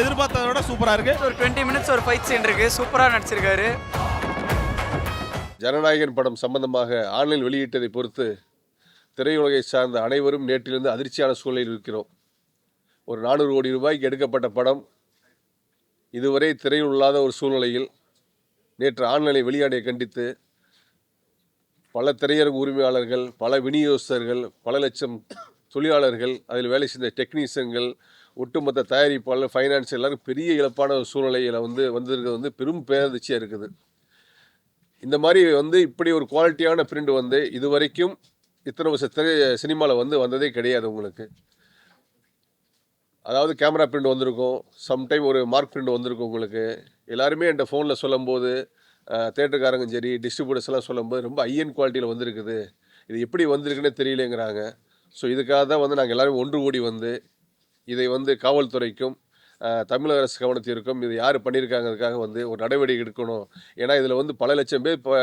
எதிர்பார்த்ததை விட சூப்பராக இருக்குது. ஒரு 20 மினிட்ஸ் ஒரு ஃபைட் சீன் இருக்குது, சூப்பராக நடிச்சிருக்காரு. ஜனநாயகன் படம் சம்பந்தமாக ஆன்லைன் வெளியிட்டதை பொறுத்து திரையுலகை சார்ந்த அனைவரும் நேற்றிலிருந்து அதிர்ச்சியான சூழலில் இருக்கிறோம். ஒரு 400 கோடி ரூபாய்க்கு எடுக்கப்பட்ட படம் இதுவரை திரையில் இல்லாத ஒரு சூழ்நிலையில் நேற்று ஆன்லைனை வெளியாடையை கண்டித்து பல திரையரங்கு உரிமையாளர்கள், பல விநியோகஸ்தர்கள், பல லட்சம் தொழிலாளர்கள், அதில் வேலை செய்த டெக்னீஷியன்கள், ஒட்டுமொத்த தயாரிப்பாளர், ஃபைனான்ஸ் எல்லாரும் பெரிய இழப்பான ஒரு சூழ்நிலையில் வந்திருக்கிறது பெரும் பேரதிர்ச்சியாக இருக்குது. இந்த மாதிரி இப்படி ஒரு குவாலிட்டியான பிரிண்ட் இதுவரைக்கும் இத்தனை வருஷ சினிமாவில் வந்ததே கிடையாது. உங்களுக்கு அதாவது கேமரா பிரிண்ட் வந்திருக்கும், சம்டைம் ஒரு மார்க் பிரிண்ட் வந்திருக்கும். உங்களுக்கு எல்லாருமே என்கிட்ட ஃபோனில் சொல்லும்போது, தேட்டருக்காரங்க சரி, டிஸ்ட்ரிபியூட்டர்ஸ் எல்லாம் சொல்லும்போது ரொம்ப ஹையன் குவாலிட்டியில் வந்திருக்குது, இது எப்படி வந்திருக்குன்னே தெரியலேங்கிறாங்க. ஸோ இதுக்காக தான் நாங்கள் எல்லோரும் ஒன்று கூடி இதை காவல்துறைக்கும் தமிழக அரசு கவனத்திற்கும் இது யார் பண்ணியிருக்காங்கிறதுக்காக ஒரு நடவடிக்கை எடுக்கணும். ஏன்னா இதில் பல லட்சம் பேர் இப்போ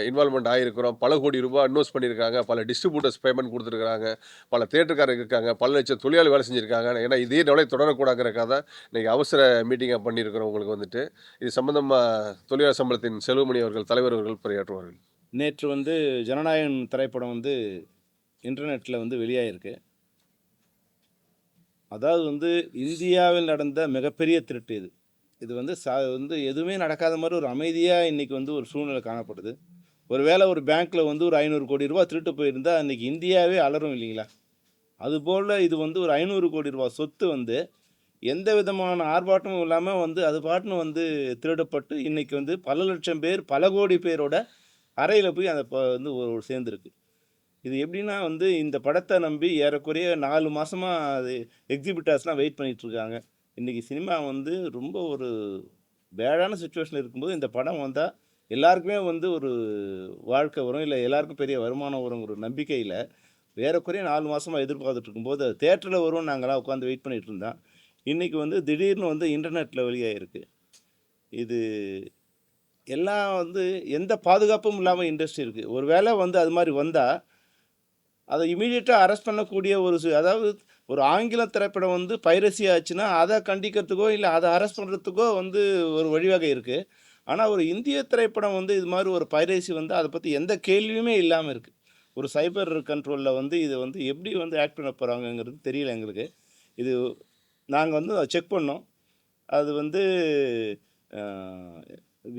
இன்வால்மெண்ட் ஆகிருக்கிறோம், பல கோடி ரூபாய் இன்வெஸ்ட் பண்ணியிருக்காங்க, பல டிஸ்ட்ரிபியூட்டர்ஸ் பேமெண்ட் கொடுத்துருக்காங்க, பல தேட்டருக்காரங்க இருக்காங்க, பல லட்சம் தொழிலாளி வேலை செஞ்சுருக்காங்க. ஏன்னா இதே நிலை தொடரக்கூடாதுங்கிறக்காக தான் இன்றைக்கி அவசர மீட்டிங்காக பண்ணியிருக்கிறோம். உங்களுக்கு இது சம்மந்தமாக தொழிலாளர் சம்பளத்தின் செல்வமணி அவர்கள், தலைவர் அவர்கள் உரையாற்றுவார்கள். நேற்று ஜனநாயகன் திரைப்படம் இன்டர்நெட்டில் வெளியாகிருக்கு. அதாவது இந்தியாவில் நடந்த மிகப்பெரிய திருட்டு இது. இது எதுவுமே நடக்காத மாதிரி ஒரு அமைதியாக இன்றைக்கி ஒரு சூழ்நிலை காணப்படுது. ஒருவேளை ஒரு பேங்க்கில் ஒரு 500 கோடி ரூபா திருட்டு போயிருந்தால் அன்றைக்கி இந்தியாவே அலரும் இல்லைங்களா? அதுபோல் இது ஒரு 500 கோடி ரூபா சொத்து எந்த விதமான ஆர்ப்பாட்டமும் இல்லாமல் அது பாட்டுன்னு திருடப்பட்டு இன்றைக்கி பல லட்சம் பேர், பல கோடி பேரோட அறையில் போய் அந்த ஒரு சேர்ந்துருக்கு. இது எப்படின்னா இந்த படத்தை நம்பி ஏறக்குறைய 4 மாதமாக அது எக்ஸிபிட்டர்ஸ்லாம் வெயிட் பண்ணிகிட்ருக்காங்க. இன்றைக்கி சினிமா ரொம்ப ஒரு பேடான சுச்சுவேஷனில் இருக்கும்போது இந்த படம் வந்தால் எல்லாருக்குமே ஒரு வாழ்க்கை வரும், இல்லை எல்லாருக்கும் பெரிய வருமானம் வரும் ஒரு நம்பிக்கையில் ஏறக்குறைய 4 மாதமாக எதிர்பார்த்துட்டு இருக்கும்போது அது தேட்டரில் வரும் நாங்களாம் உட்காந்து வெயிட் பண்ணிகிட்டு இருந்தோம். இன்றைக்கி திடீர்னு இன்டர்நெட்டில் வெளியாகிருக்கு. இது எல்லாம் எந்த பாதுகாப்பும் இல்லாமல் இண்டஸ்ட்ரி இருக்குது. ஒரு வேளை அது மாதிரி வந்தால் அதை இமீடியட்டாக அரெஸ்ட் பண்ணக்கூடிய அதாவது ஒரு ஆங்கில திரைப்படம் பைரசி ஆச்சுன்னா அதை கண்டிக்கிறதுக்கோ இல்லை அதை அரெஸ்ட் பண்ணுறதுக்கோ ஒரு வழிவகை இருக்குது. ஆனால் ஒரு இந்திய திரைப்படம் இது மாதிரி ஒரு பைரசி அதை பற்றி எந்த கேள்வியுமே இல்லாமல் இருக்குது. ஒரு சைபர் கண்ட்ரோலில் இது எப்படி ஆக்ட் பண்ண போகிறாங்கங்கிறது தெரியல எங்களுக்கு. இது நாங்கள் அதை செக் பண்ணோம். அது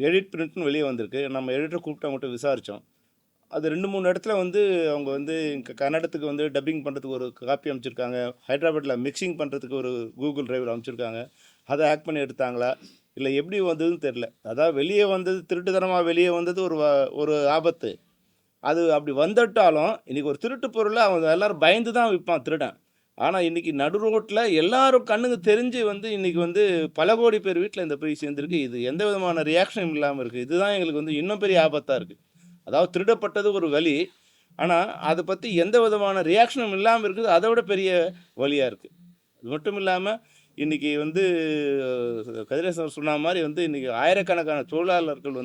எடிட் பிரிண்ட்னு வெளியே வந்திருக்கு. நம்ம எடிட்டரை கூப்பிட்டு அவங்கள்ட்ட விசாரித்தோம். அது 2-3 இடத்துல அவங்க கன்னடத்துக்கு டப்பிங் பண்ணுறதுக்கு ஒரு காப்பி அமைச்சிருக்காங்க, ஹைதராபாத்தில் மிக்சிங் பண்ணுறதுக்கு ஒரு கூகுள் டிரைவர் அமைச்சிருக்காங்க. அதை ஹேக் பண்ணி எடுத்தாங்களா இல்லை எப்படி வந்ததுன்னு தெரில. அதாவது வெளியே வந்தது திருட்டுத்தனமாக வெளியே வந்தது ஒரு ஆபத்து. அது அப்படி வந்துட்டாலும் இன்றைக்கி ஒரு திருட்டு பொருளை அவங்க எல்லோரும் பயந்து தான் விற்பான் திருடன். ஆனால் இன்றைக்கி நடு ரோட்டில் எல்லாரும் கண்ணுக்கு தெரிஞ்சு இன்றைக்கி பல கோடி பேர் வீட்டில் இந்த போய் சேர்ந்துருக்கு. இது எந்த விதமான ரியாக்ஷனும் இல்லாமல் இருக்குது. இதுதான் எங்களுக்கு இன்னும் பெரிய ஆபத்தாக இருக்குது. அதாவது திருடப்பட்டது ஒரு வலி, ஆனால் அதை பற்றி எந்த விதமான ரியாக்ஷனும் இல்லாமல் இருக்குது, அதை விட பெரிய வலியாக இருக்குது. அது மட்டும் இல்லாமல் இன்றைக்கி கதிரேசன் சொன்ன மாதிரி இன்றைக்கி ஆயிரக்கணக்கான தொழிலாளர்கள்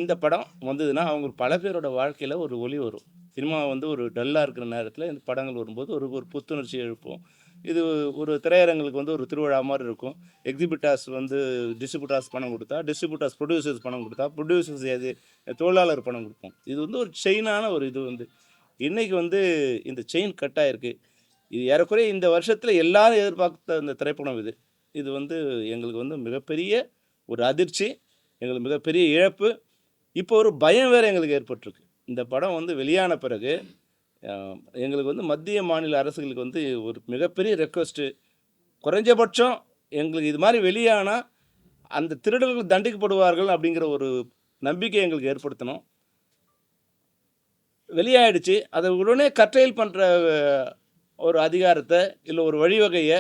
இந்த படம் வந்ததுன்னா அவங்க பல பேரோட வாழ்க்கையில் ஒரு ஒளி வரும். சினிமா ஒரு டல்லாக இருக்கிற நேரத்தில் இந்த படங்கள் வரும்போது ஒரு புத்துணர்ச்சி எழுப்போம். இது ஒரு திரையரங்களுக்கு ஒரு திருவிழா மாதிரி இருக்கும். எக்ஸிபிட்டர்ஸ் டிஸ்ட்ரிபியூட்டர்ஸ் பணம் கொடுத்தா, டிஸ்ட்ரிபியூட்டர்ஸ் ப்ரொடியூசர்ஸ் பணம் கொடுத்தா, ப்ரொடியூசர்ஸ் தொழிலாளர் பணம் கொடுப்போம். இது ஒரு செயினான ஒரு இது இன்றைக்கி இந்த செயின் கட் ஆகிருக்கு. இது ஏறக்குறைய இந்த வருஷத்தில் எல்லாரும் எதிர்பார்த்த இந்த திரைப்படம் இது எங்களுக்கு மிகப்பெரிய ஒரு அதிர்ச்சி, எங்களுக்கு மிகப்பெரிய இழப்பு. இப்போ ஒரு பயம் வேறு எங்களுக்கு ஏற்பட்டிருக்கு. இந்த படம் வெளியான பிறகு எங்களுக்கு மத்திய மாநில அரசுகளுக்கு ஒரு மிகப்பெரிய ரெக்வஸ்ட்டு, குறைஞ்சபட்சம் எங்களுக்கு இது மாதிரி வெளியானால் அந்த திருடர்கள் தண்டிக்கப்படுவார்கள் அப்படிங்கிற ஒரு நம்பிக்கை எங்களுக்கு ஏற்படுத்தணும். வெளியாயிடுச்சு, அதை உடனே கட்டையில் பண்ணுற ஒரு அதிகாரத்தை இல்லை ஒரு வழிவகையை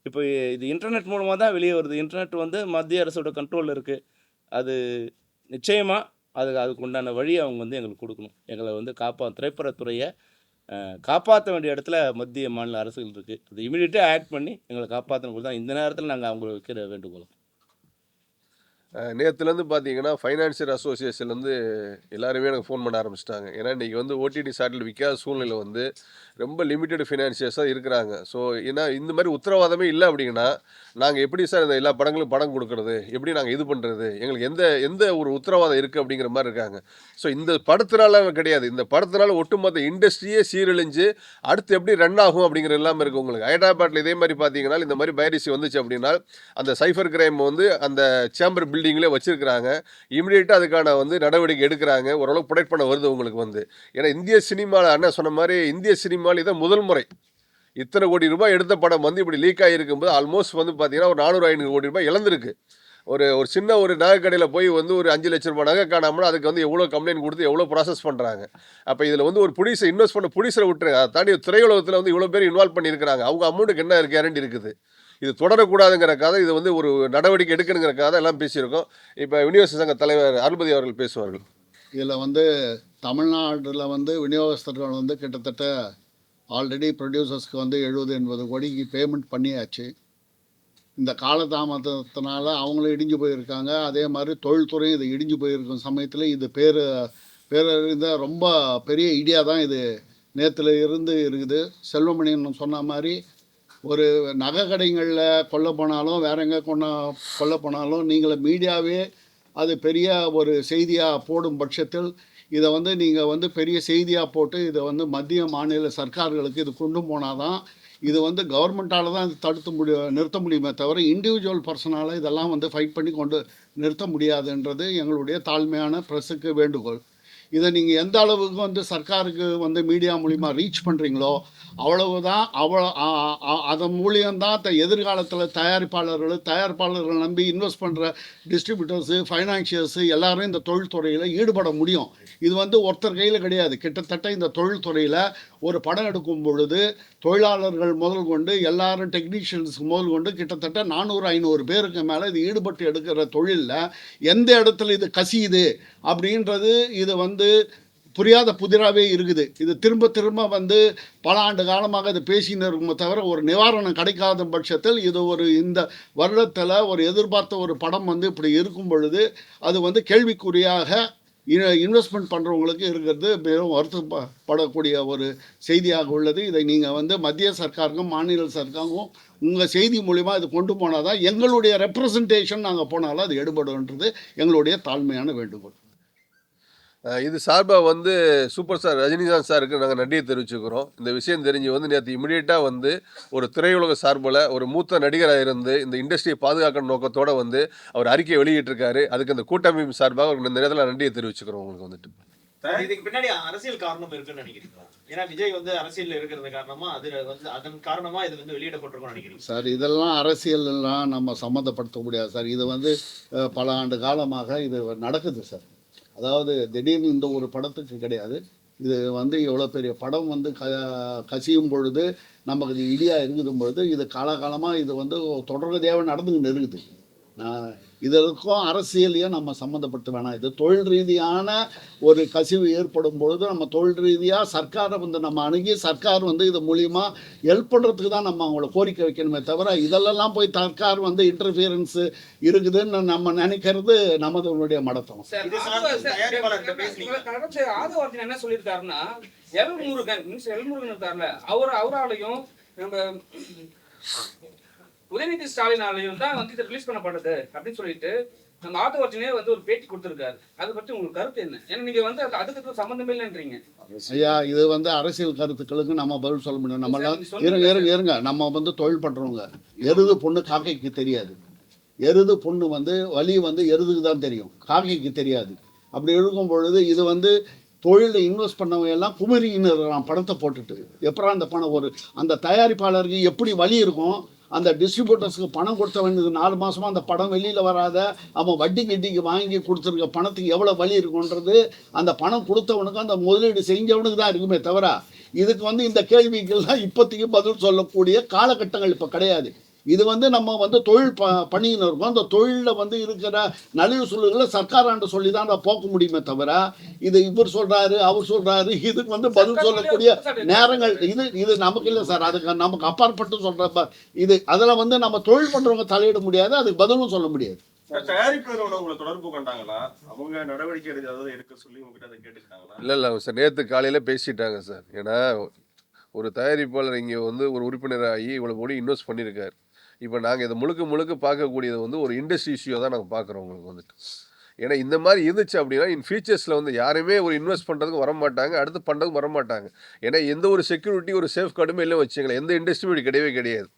இப்போ இது இன்டர்நெட் மூலமாக தான் வெளியே வருது. இன்டர்நெட் மத்திய அரசோட கண்ட்ரோலில் இருக்குது. அது நிச்சயமாக அதுக்கு உண்டான வழி அவங்க எங்களுக்கு கொடுக்கணும். எங்களை திரைப்படத்துறையை காப்பாற்ற வேண்டிய இடத்துல மத்திய மாநில அரசுகள் இருக்குது. அது இமீடியட்டாக ஆக்ட் பண்ணி எங்களை காப்பாற்றணும் தான் இந்த நேரத்தில் நாங்கள் அவங்களை வைக்கிற வேண்டுகோள். நேற்றுலேருந்து பார்த்தீங்கன்னா ஃபைனான்சியர் அசோசியேஷன்லேருந்து எல்லாருமே எனக்கு ஃபோன் பண்ண ஆரம்பிச்சிட்டாங்க. ஏன்னா இன்றைக்கி வந்து ஓடிடி சாட்டில் விற்காத சூழ்நிலை வந்து ரொம்ப லிமிட்டட் ஃபினான்சியர்ஸாக இருக்கிறாங்க. ஸோ ஏன்னா இந்த மாதிரி உத்தரவாதமே இல்லை அப்படின்னா நாங்கள் எப்படி சார் இந்த எல்லா படங்களும் படம் கொடுக்குறது, எப்படி நாங்கள் இது பண்ணுறது, எங்களுக்கு எந்த எந்த ஒரு உத்தரவாதம் இருக்குது அப்படிங்கிற மாதிரி இருக்காங்க. ஸோ இந்த படத்தினால கிடையாது, இந்த படத்தினால ஒட்டுமொத்த இண்டஸ்ட்ரியே சீரழிஞ்சு அடுத்து எப்படி ரன் ஆகும் அப்படிங்கிற எல்லாமே இருக்குது. உங்களுக்கு ஹைதராபாத்தில் இதே மாதிரி பார்த்தீங்கன்னா இந்த மாதிரி பைரசி வந்துச்சு அப்படின்னா அந்த சைஃபர் கிரைம் வந்து அந்த சேம்பர் பில்டிங்லேயே வச்சிருக்கிறாங்க. இமிடியேட்டாக அதுக்கான வந்து நடவடிக்கை எடுக்கிறாங்க. ஓரளவு ப்ரொடெக்ட் பண்ண வருது உங்களுக்கு வந்து. ஏன்னா இந்திய சினிமாவில் அண்ணன் சொன்ன மாதிரி இந்திய சினிமாவில் இதான் முதல் முறை இத்தனை கோடி ரூபாய் எடுத்த படம் வந்து இப்படி லீக் ஆகிருக்கும்போது ஆல்மோஸ்ட் வந்து பார்த்தீங்கன்னா ஒரு 400-500 கோடி ரூபாய் இழந்திருக்கு. ஒரு ஒரு சின்ன ஒரு நகை கடையில் போய் வந்து ஒரு 5 லட்ச ரூபாய் நகை காணாமல் அதுக்கு வந்து எவ்வளோ கம்ப்ளைண்ட் கொடுத்து எவ்வளோ ப்ராசஸ் பண்ணுறாங்க. அப்போ இதில் வந்து ஒரு ப்ரொடியூசர் இன்வெஸ்ட் பண்ண ப்ரொடியூசரை விட்டுருங்க, அதை தாண்டி திரையுலகத்தில் வந்து இவ்வளோ பேர் இன்வால்வ் பண்ணியிருக்கிறாங்க. அவங்க அமௌண்ட்டுக்கு என்ன கேரண்டி இருக்குது? இது தொடரக்கூடாதுங்கிறக்காக இது வந்து ஒரு நடவடிக்கை எடுக்கணுங்கிறக்காக எல்லாம் பேசியிருக்கோம். இப்போ விநியோக சங்க தலைவர் அருள்பதி அவர்கள் பேசுவார்கள். இதில் வந்து தமிழ்நாட்டில் வந்து விநியோகஸ்தர்கள் வந்து கிட்டத்தட்ட ஆல்ரெடி ப்ரொடியூசர்ஸ்க்கு வந்து 70-80 கோடிக்கு பேமெண்ட் பண்ணியாச்சு. இந்த காலதாமதத்தினால அவங்களும் இடிஞ்சு போயிருக்காங்க. அதே மாதிரி தொழில்துறையும் இது இடிஞ்சு போயிருக்கும் சமயத்தில் இது பேரறிந்த ரொம்ப பெரிய ஐடியா தான் இது நேற்றுல இருந்து இருக்குது. செல்வமணியன் சொன்ன மாதிரி ஒரு நகை கடைகளில் கொல்ல போனாலும் வேற எங்கே கொல்ல போனாலும் நீங்கள மீடியாவே அது பெரிய ஒரு செய்தியாக போடும் பட்சத்தில் இதை வந்து நீங்கள் வந்து பெரிய செய்தியாக போட்டு இதை வந்து மத்திய மாநில சர்க்கார்களுக்கு இது கொண்டு போனால் தான் இது வந்து கவர்மெண்ட்டால் தான் இது நிறுத்த முடியுமே தவிர இண்டிவிஜுவல் பர்சனால் இதெல்லாம் வந்து ஃபைட் பண்ணி கொண்டு நிறுத்த முடியாதுன்றது எங்களுடைய தாழ்மையான ப்ரெஸ்ஸுக்கு வேண்டுகோள். இதை நீங்கள் எந்த அளவுக்கு வந்து சர்க்காருக்கு வந்து மீடியா மூலிமா ரீச் பண்ணுறீங்களோ அவ்வளவு தான் அதன் மூலியம்தான் எதிர்காலத்தில் தயாரிப்பாளர்கள் நம்பி இன்வெஸ்ட் பண்ணுற டிஸ்ட்ரிபியூட்டர்ஸு ஃபைனான்சியர்ஸு எல்லோரும் இந்த தொழில்துறையில் ஈடுபட முடியும். இது வந்து ஒருத்தர் கையில் கிடையாது. கிட்டத்தட்ட இந்த தொழில்துறையில் ஒரு படம் எடுக்கும் பொழுது தொழிலாளர்கள் முதல் கொண்டு எல்லாரும் டெக்னீஷியன்ஸுக்கு முதல் கொண்டு கிட்டத்தட்ட 400-500 பேருக்கு மேலே இது ஈடுபட்டு எடுக்கிற தொழிலில் எந்த இடத்துல இது கசியுது அப்படின்றது இது வந்து புரியாத புதிராகவே இருக்குது. இது திரும்ப வந்து பல ஆண்டு காலமாக இது பேசின்னு இருக்குமே தவிர ஒரு நிவாரணம் கிடைக்காத பட்சத்தில் இது ஒரு இந்த வருடத்தில் ஒரு எதிர்பார்த்த ஒரு படம் வந்து இப்படி இருக்கும் பொழுது அது வந்து கேள்விக்குறியாக இன்வெஸ்ட்மெண்ட் பண்ணுறவங்களுக்கு இருக்கிறது மிகவும் வருத்தப்படக்கூடிய ஒரு செய்தியாக உள்ளது. இதை நீங்கள் வந்து மத்திய சர்க்காருக்கும் மாநில சர்க்காருக்கும் உங்கள் செய்தி மூலிமா இது கொண்டு போனால் தான் எங்களுடைய ரெப்ரசன்டேஷன் நாங்கள் போனாலும் அது எடுபடுன்றது எங்களுடைய தாழ்மையான வேண்டுகோள். இது சார்பாக வந்து சூப்பர் ஸ்டார் ரஜினிகாந்த் சாருக்கு நாங்கள் நன்றியை தெரிவிச்சுக்கிறோம். இந்த விஷயம் தெரிஞ்சு வந்து நேற்று இமிடியேட்டாக வந்து ஒரு திரையுலக சார்பில் ஒரு மூத்த நடிகராக இருந்து இந்த இண்டஸ்ட்ரியை பாதுகாக்கணும் நோக்கத்தோடு வந்து அவர் அறிக்கையை வெளியிட்டிருக்காரு. அதுக்கு இந்த கூட்டமைப்பு சார்பாக அவருக்கு இந்த நேரத்தில் நன்றியை தெரிவிச்சுக்கிறோம். உங்களுக்கு வந்துட்டு இதுக்கு பின்னாடி அரசியல் காரணம் இருக்குன்னு நினைக்கிறீங்களா? ஏன்னா விஜய் வந்து அரசியல் இருக்கிறது காரணமா அது வந்து அதன் காரணமா இது வந்து வெளியிடப்பட்டிருக்கும்னு நினைக்கிறீங்க சார்? இதெல்லாம் அரசியல்லாம் நம்ம சம்மந்தப்படுத்த முடியாது சார். இது வந்து பல ஆண்டு காலமாக இது நடக்குது சார். அதாவது திடீர்னு இந்த ஒரு படத்துக்கு கிடையாது. இது வந்து எவ்வளோ பெரிய படம் வந்து கசியும் பொழுது நமக்கு இது இடியாக இருக்கும் பொழுது இது காலகாலமாக இது வந்து தொடர்கதையாக நடந்துக்கிட்டு இருக்குது. இதற்கும் அரசியலையும் நம்ம சம்மந்தப்பட்டு வேணாம். இது தொழில் ரீதியான ஒரு கசிவு ஏற்படும் பொழுது நம்ம தொழில் ரீதியாக சர்க்காரை வந்து நம்ம அணுகி சர்க்கார் வந்து இது மூலியமாக ஹெல்ப் பண்ணுறதுக்கு தான் நம்ம அவங்கள கோரிக்கை வைக்கணுமே தவிர இதெல்லாம் போய் சர்க்கார் வந்து இன்டர்ஃபியரன்ஸு இருக்குதுன்னு நம்ம நினைக்கிறது நமதுடைய மடத்தம். என்ன சொல்லியிருக்காருன்னா எல்முருகன் இருக்காருல்ல அவராலையும் நம்ம உதயநிதி ஸ்டாலினாலையும் தான் வந்து இதை ரிலீஸ் பண்ணப்படுது அப்படின்னு சொல்லிட்டு நம்ம ஆதவர்ஜனே வந்து ஒரு பேட்டி கொடுத்துருக்காரு. அதை பற்றி உங்களுக்கு கருத்து என்ன? ஏன்னா நீங்க வந்து அதுக்கு சம்மந்தமே இல்லைன்றீங்க. ஐயா, இது வந்து அரசியல் கருத்துக்களுக்கு நம்ம பதில் சொல்ல முடியும். நம்மளாம் இருங்க நம்ம வந்து தொழில் பண்றவங்க. எருது பொண்ணு காக்கைக்கு தெரியாது. எருது பொண்ணு வந்து வலி வந்து எருதுக்கு தான் தெரியும், காக்கைக்கு தெரியாது. அப்படி இருக்கும் பொழுது இது வந்து தொழிலில் இன்வெஸ்ட் பண்ணவங்க எல்லாம் குமரின்னு பணத்தை போட்டுட்டு எப்படா அந்த பணம் ஒரு அந்த தயாரிப்பாளருக்கு எப்படி வலி இருக்கும், அந்த டிஸ்ட்ரிபியூட்டர்ஸுக்கு பணம் கொடுத்தவனுக்கு 4 மாதமாக அந்த படம் வெளியில் வராத அவன் வட்டி கட்டிக்கு வாங்கி கொடுத்துருக்க பணத்துக்கு எவ்வளோ வலி இருக்குன்றது அந்த பணம் கொடுத்தவனுக்கு அந்த முதலீடு செஞ்சவனுக்கு தான் இருக்குமே தவிர இதுக்கு வந்து இந்த கேள்விக்கெல்லாம் இப்போதைக்கு பதில் சொல்லக்கூடிய காலகட்டங்கள் இப்போ கிடையாது. இது வந்து நம்ம வந்து தொழில் பண்ணின்னு இருக்கோம். அந்த தொழிலில் வந்து இருக்கிற நலிவு சொல்லுகளை சர்க்காராண்டு சொல்லி தான் அதை போக்க முடியுமே தவிர இது இவர் சொல்கிறாரு அவர் சொல்கிறாரு இதுக்கு வந்து பதில் சொல்லக்கூடிய நேரங்கள் இது நமக்கு இல்லை சார். அதுக்கு நமக்கு அப்பாற்பட்டு சொல்கிற இது அதில் வந்து நம்ம தொழில் பண்ணுறவங்க தலையிட முடியாது, அதுக்கு பதிலும் சொல்ல முடியாது. தயாரிப்பாளரோட உங்களை தொடர்பு கொண்டாங்களா? அவங்க நடவடிக்கை ஏதாவது எடுக்க சொல்லி உங்ககிட்ட அதை கேட்டுக்கிட்டாங்களா? இல்லை சார், நேற்று காலையில் பேசிட்டாங்க சார். ஏன்னா ஒரு தயாரிப்பாளர் இங்கே வந்து ஒரு உறுப்பினராகி இவ்வளோ கோடி இன்வெஸ்ட் பண்ணியிருக்காரு. இப்போ நாங்கள் இதை முழுக்க பார்க்கக்கூடியது வந்து ஒரு இண்டஸ்ட்ரி இஷ்யூ தான் நாங்கள் பார்க்குறோம் உங்களுக்கு வந்துட்டு. ஏன்னா இந்த மாதிரி இருந்துச்சு அப்படின்னா இன் ஃபியூச்சர்ஸில் வந்து யாருமே ஒரு இன்வெஸ்ட் பண்ணுறதுக்கு வரமாட்டாங்க, அடுத்து பண்ணுறதுக்கு வரமாட்டாங்க. ஏன்னா எந்த ஒரு செக்யூரிட்டி ஒரு சேஃப் கார்டுமே இல்லை வச்சுங்களேன். எந்த இண்டஸ்ட்ரியும் இப்படி கிடையாது.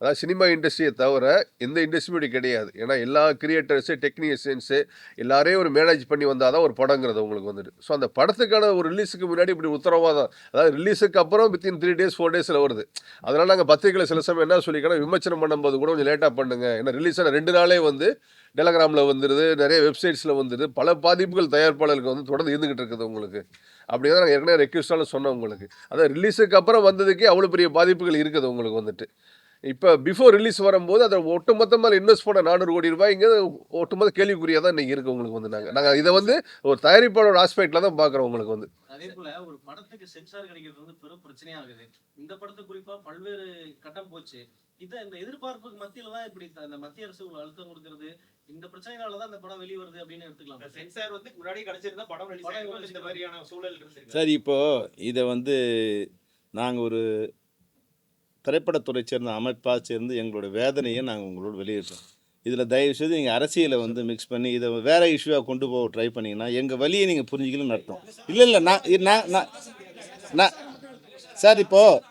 அதாவது சினிமா இண்டஸ்ட்ரியை தவிர எந்த இண்டஸ்ட்ரியும் இப்படி கிடையாது. ஏன்னா எல்லா கிரியேட்டர்ஸு, டெக்னீஷியன்ஸு எல்லாரையும் ஒரு மேனேஜ் பண்ணி வந்தால் தான் ஒரு படங்கிறது உங்களுக்கு வந்துட்டு. ஸோ அந்த படத்துக்கான ஒரு ரிலீஸுக்கு முன்னாடி இப்படி உத்தரவாதம், அதாவது ரிலீஸுக்கு அப்புறம் வித்தின் 3 days 4 days வருது. அதனால் நாங்கள் பத்திரிகையில் சில சமயம் என்ன சொல்லிக்கிறோம், விமர்சனம் பண்ணும்போது கூட கொஞ்சம் லேட்டாக பண்ணுங்க. ஏன்னா ரிலீஸான 2 நாளே வந்து டெலகிராமில் வந்துடுது, நிறைய வெப்சைட்ஸில் வந்துடுது. பல பாதிப்புகள் தயாரிப்பாளருக்கு வந்து தொடர்ந்து இருந்துகிட்டு இருக்குது உங்களுக்கு. அப்படி தான் நாங்கள் ஏற்கனவே ரெக்வஸ்டாலும் சொன்னோம் உங்களுக்கு. அதாவது ரிலீஸுக்கு அப்புறம் வந்ததுக்கே அவ்வளோ பெரிய பாதிப்புகள் இருக்குது உங்களுக்கு வந்துட்டு. இப்போ பிஃபோர் ரிலீஸ் வரும்போது அதை ஒட்டுமொத்தமாக இன்வெஸ்ட் பண்ண 400 கோடி ரூபாய்ங்க ஒட்டுமொத்த கேள்விக்குறியாக தான் இன்றைக்கி இருக்குது உங்களுக்கு வந்து. நாங்கள் இதை வந்து ஒரு தயாரிப்பாளரோட ஆஸ்பெக்டில் தான் பார்க்குறோம் உங்களுக்கு வந்து. அதே போல ஒரு படத்துக்கு சென்சார் கிடைக்கிறது வந்து பெரும் பிரச்சனையாகுது. இந்த படத்துக்கு குறிப்பா பல்வேறு கட்டம் போச்சு. இந்த எதிர்பார்ப்புக்கு மத்தியில தான் இப்படி இந்த மத்திய அரசு ஒரு அழுத்தம் கொடுக்கிறது. இந்த பிரச்சனைனால தான் இந்த படம் வெளியே வருது அப்படின்னு எடுத்துக்கலாம். சென்சார் வந்து முன்னாடி கிடைச்சிருந்தா படம் ரிலீஸ் ஆகும் இந்த மாதிரியான சூழல் இருந்திருக்கு. சரி, இப்போது இதை வந்து நாங்கள் ஒரு திரைப்படத்துறை சேர்ந்த அமைப்பாக சேர்ந்து எங்களோட வேதனையை நாங்கள் உங்களோட வெளியிட்டோம். இதில் தயவுசெய்து நீங்கள் அரசியலை வந்து மிக்ஸ் பண்ணி இதை வேறு இஷ்யூவாக கொண்டு போக ட்ரை பண்ணிங்கன்னா எங்கள் வழியை நீங்கள் புரிஞ்சிக்கலன்னு அர்த்தம். இல்லை நான் சார், இப்போது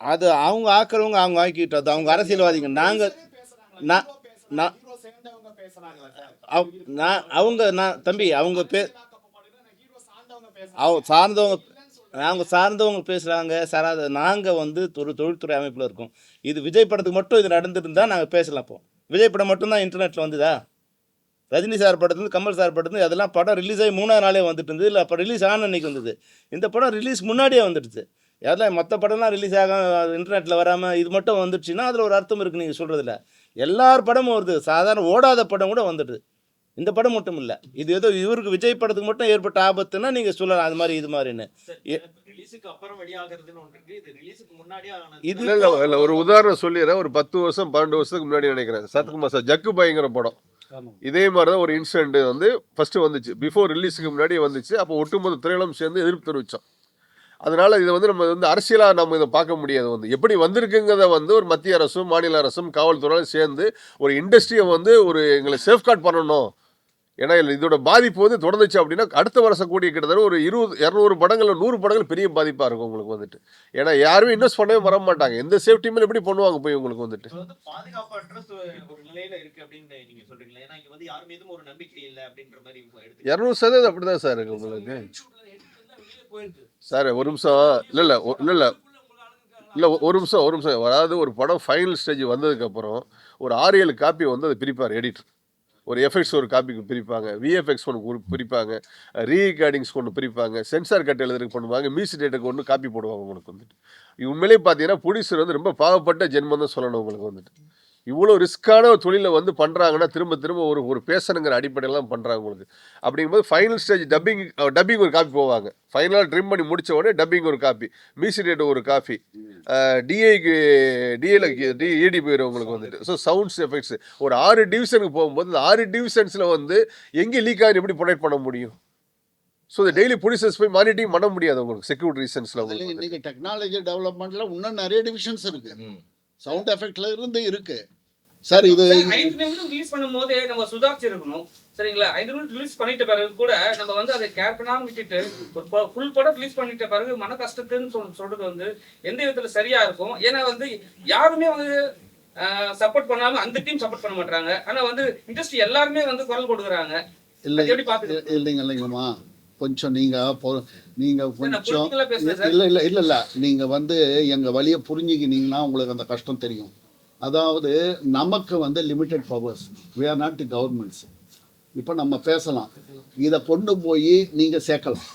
அது அவங்க ஆக்கிறவங்க அவங்க ஆக்கிட்டு, அது அவங்க அரசியல்வாதிங்க. நாங்கள் தம்பி அவங்க சார்ந்தவங்க பேசுகிறாங்க சார். அது நாங்கள் வந்து ஒரு தொழில்துறை அமைப்பில் இருக்கோம். இது விஜய் படத்துக்கு மட்டும் இது நடந்துருந்தால் நாங்கள் பேசலாம். இப்போ விஜய் படம் மட்டும்தான் இன்டர்நெட்டில் வந்துதா? ரஜினி சார் படத்துலேருந்து, கமல் சார் படத்துலேருந்து அதெல்லாம் படம் ரிலீஸ் ஆகி 3ஆவது நாளே வந்துட்டு இருந்தது. இல்லை அப்போ ரிலீஸ் ஆன அன்றைக்கி வந்தது. இந்த படம் ரிலீஸ் முன்னாடியே வந்துடுச்சு. அதெல்லாம் மற்ற படம்லாம் ரிலீஸ் ஆக இன்டர்நெட்டில் வராமல் இது மட்டும் வந்துடுச்சுன்னா அதில் ஒரு அர்த்தம் இருக்குது நீங்கள் சொல்கிறதில்ல. எல்லார் படமும் வருது, சாதாரண ஓடாத படம் கூட வந்துடுது. இந்த படம் மட்டும் இல்லை, இது ஏதோ இவருக்கு விஜய் படத்துக்கு மட்டும் ஏற்பட்ட ஆபத்துன்னா நீங்கள் சொல்லலாம் அது மாதிரி இது மாதிரின்னு. ரிலீஸுக்கு அப்புறம் வெளியாகிறதுன்னு ஒன்று இருக்கு, இது ரிலீஸுக்கு முன்னாடி இது இல்லை. ஒரு உதாரணம் சொல்லிடுறேன். ஒரு 10 வருஷம் 12 வருஷத்துக்கு முன்னாடி நினைக்கிறேன், சத்குமார் சார் ஜக்கு பாய்ங்கிற படம் இதே மாதிரி தான் ஒரு இன்சிடென்ட் வந்து ஃபஸ்ட்டு வந்துச்சு. பிஃபோர் ரிலீஸுக்கு முன்னாடியே வந்துச்சு. அப்போ ஒட்டுமொத்த திரையுலகம் சேர்ந்து எதிர்ப்பு தெரிவித்தோம். அதனால இதை வந்து நம்ம வந்து அரசியலாக நம்ம இதை பார்க்க முடியாது. வந்து எப்படி வந்திருக்குங்கிறத வந்து ஒரு மத்திய அரசும் மாநில அரசும் காவல்துறையும் சேர்ந்து ஒரு இண்டஸ்ட்ரியை வந்து ஒரு எங்களை சேஃப்கார்ட் பண்ணணும். ஏன்னா இதோட பாதிப்பு வந்து தொடர்ந்துச்சு அப்படின்னா அடுத்த வருஷம் கூடிய கிட்டத்தட்ட ஒரு 200 படங்கள் 100 படங்கள் பெரிய பாதிப்பாக இருக்கும் உங்களுக்கு வந்துட்டு. ஏன்னா யாருமே இன்வெஸ்ட் பண்ணவே வர மாட்டாங்க. எந்த சேஃப்டி மேலே எப்படி பண்ணுவாங்க போய் உங்களுக்கு வந்துட்டு. பாதுகாப்பற்ற ஒரு நிலையில இருக்கு அப்படின்னு நீங்க சொல்றீங்களா? ஏன்னா இங்க வந்து யார் மீதும் ஒரு நம்பிக்கை இல்லை அப்படின்ற மாதிரி 200% அப்படிதான் சார் இருக்கு உங்களுக்கு. சார் ஒரு நிமிஷம் இல்லை ஒரு நிமிஷம். அதாவது ஒரு படம் ஃபைனல் ஸ்டேஜ் வந்ததுக்கப்புறம் ஒரு 6-7 காப்பி வந்து அதை பிரிப்பார் எடிட்டர். ஒரு எஃபெக்ட்ஸ் ஒரு காப்பிக்கு பிரிப்பாங்க, விஎஃப்எக்ஸ் ஒன்று பிரிப்பாங்க, ரீகார்டிங்ஸ் ஒன்று பிரிப்பாங்க, சென்சார் கட் எழுதுறதுக்கு பண்ணுவாங்க, மியூசிக் டேட்டுக்கு ஒன்று காப்பி போடுவாங்க உங்களுக்கு வந்துட்டு. உண்மையிலே பார்த்தீங்கன்னா ப்ரொடியூசர் வந்து ரொம்ப பாவப்பட்ட ஜென்மம் தான் சொல்லணும் உங்களுக்கு வந்துட்டு. இவ்வளோ ரிஸ்க்கான ஒரு தொழிலை வந்து பண்ணுறாங்கன்னா திரும்ப ஒரு பேசணுங்கிற அடிப்படையிலாம் பண்ணுறாங்க உங்களுக்கு. அப்படிங்கும்போது ஃபைனல் ஸ்டேஜ் டப்பிங் ஒரு காப்பி போவாங்க. ஃபைனலாக ட்ரிம் பண்ணி முடித்த உடனே டப்பிங் ஒரு காப்பி, மியூசிக் டேட்டு ஒரு காப்பி, டிஏடி போயிடும் உங்களுக்கு வந்துட்டு. ஸோ சவுண்ட்ஸ் எஃபெக்ட்ஸ் ஒரு 6 டிவிஷனுக்கு போகும்போது இந்த 6 டிவிஷன்ஸில் வந்து எங்கே லீக் ஆகி எப்படி ப்ரொடெக்ட் பண்ண முடியும்? ஸோ இந்த டெய்லி ப்ரொடியூசர்ஸ் போய் மானிட்டரிங் பண்ண முடியாது உங்களுக்கு செக்யூரிட்டி ரீசன்ஸில். உங்களுக்கு இன்னைக்கு டெக்னாலஜி டெவலப்மெண்ட்டில் இன்னும் நிறைய டிவிஷன்ஸ் இருக்கு, சவுண்ட் எஃபெக்ட்ல இருந்து இருக்கு சார். இது 5 நிமிடம் ரிலீஸ் பண்ணும்போது நம்ம சுதாரிச்சு இருக்கணும் சரிங்களா? 5 நிமிடம் ரிலீஸ் பண்ணிட்ட பிறகு கூட நம்ம வந்து அதை கேர் பண்ணாம விட்டுட்டு ஃபுல் படம் ரிலீஸ் பண்ணிட்ட பிறகு மன கஷ்டத்துன்னு சொல்றது வந்து எந்த விதத்துல சரியா இருக்கும்? ஏன்னா வந்து யாருமே வந்து சப்போர்ட் பண்ணாம அந்த டீம் சப்போர்ட் பண்ண மாட்டாங்க. ஆனா வந்து இண்டஸ்ட்ரி எல்லாருமே வந்து குரல் கொடுக்குறாங்க. இல்லைங்கம்மா, கொஞ்சம் நீங்க கொஞ்சம் இல்ல நீங்க வந்து எங்க வழியை புரிஞ்சுக்கினீங்கன்னா உங்களுக்கு அந்த கஷ்டம் தெரியும். அதாவது நமக்கு வந்து limited powers, we are not the governments. இப்போ நம்ம பேசலாம், இதை கொண்டு போய் நீங்கள் சேர்க்கலாம்.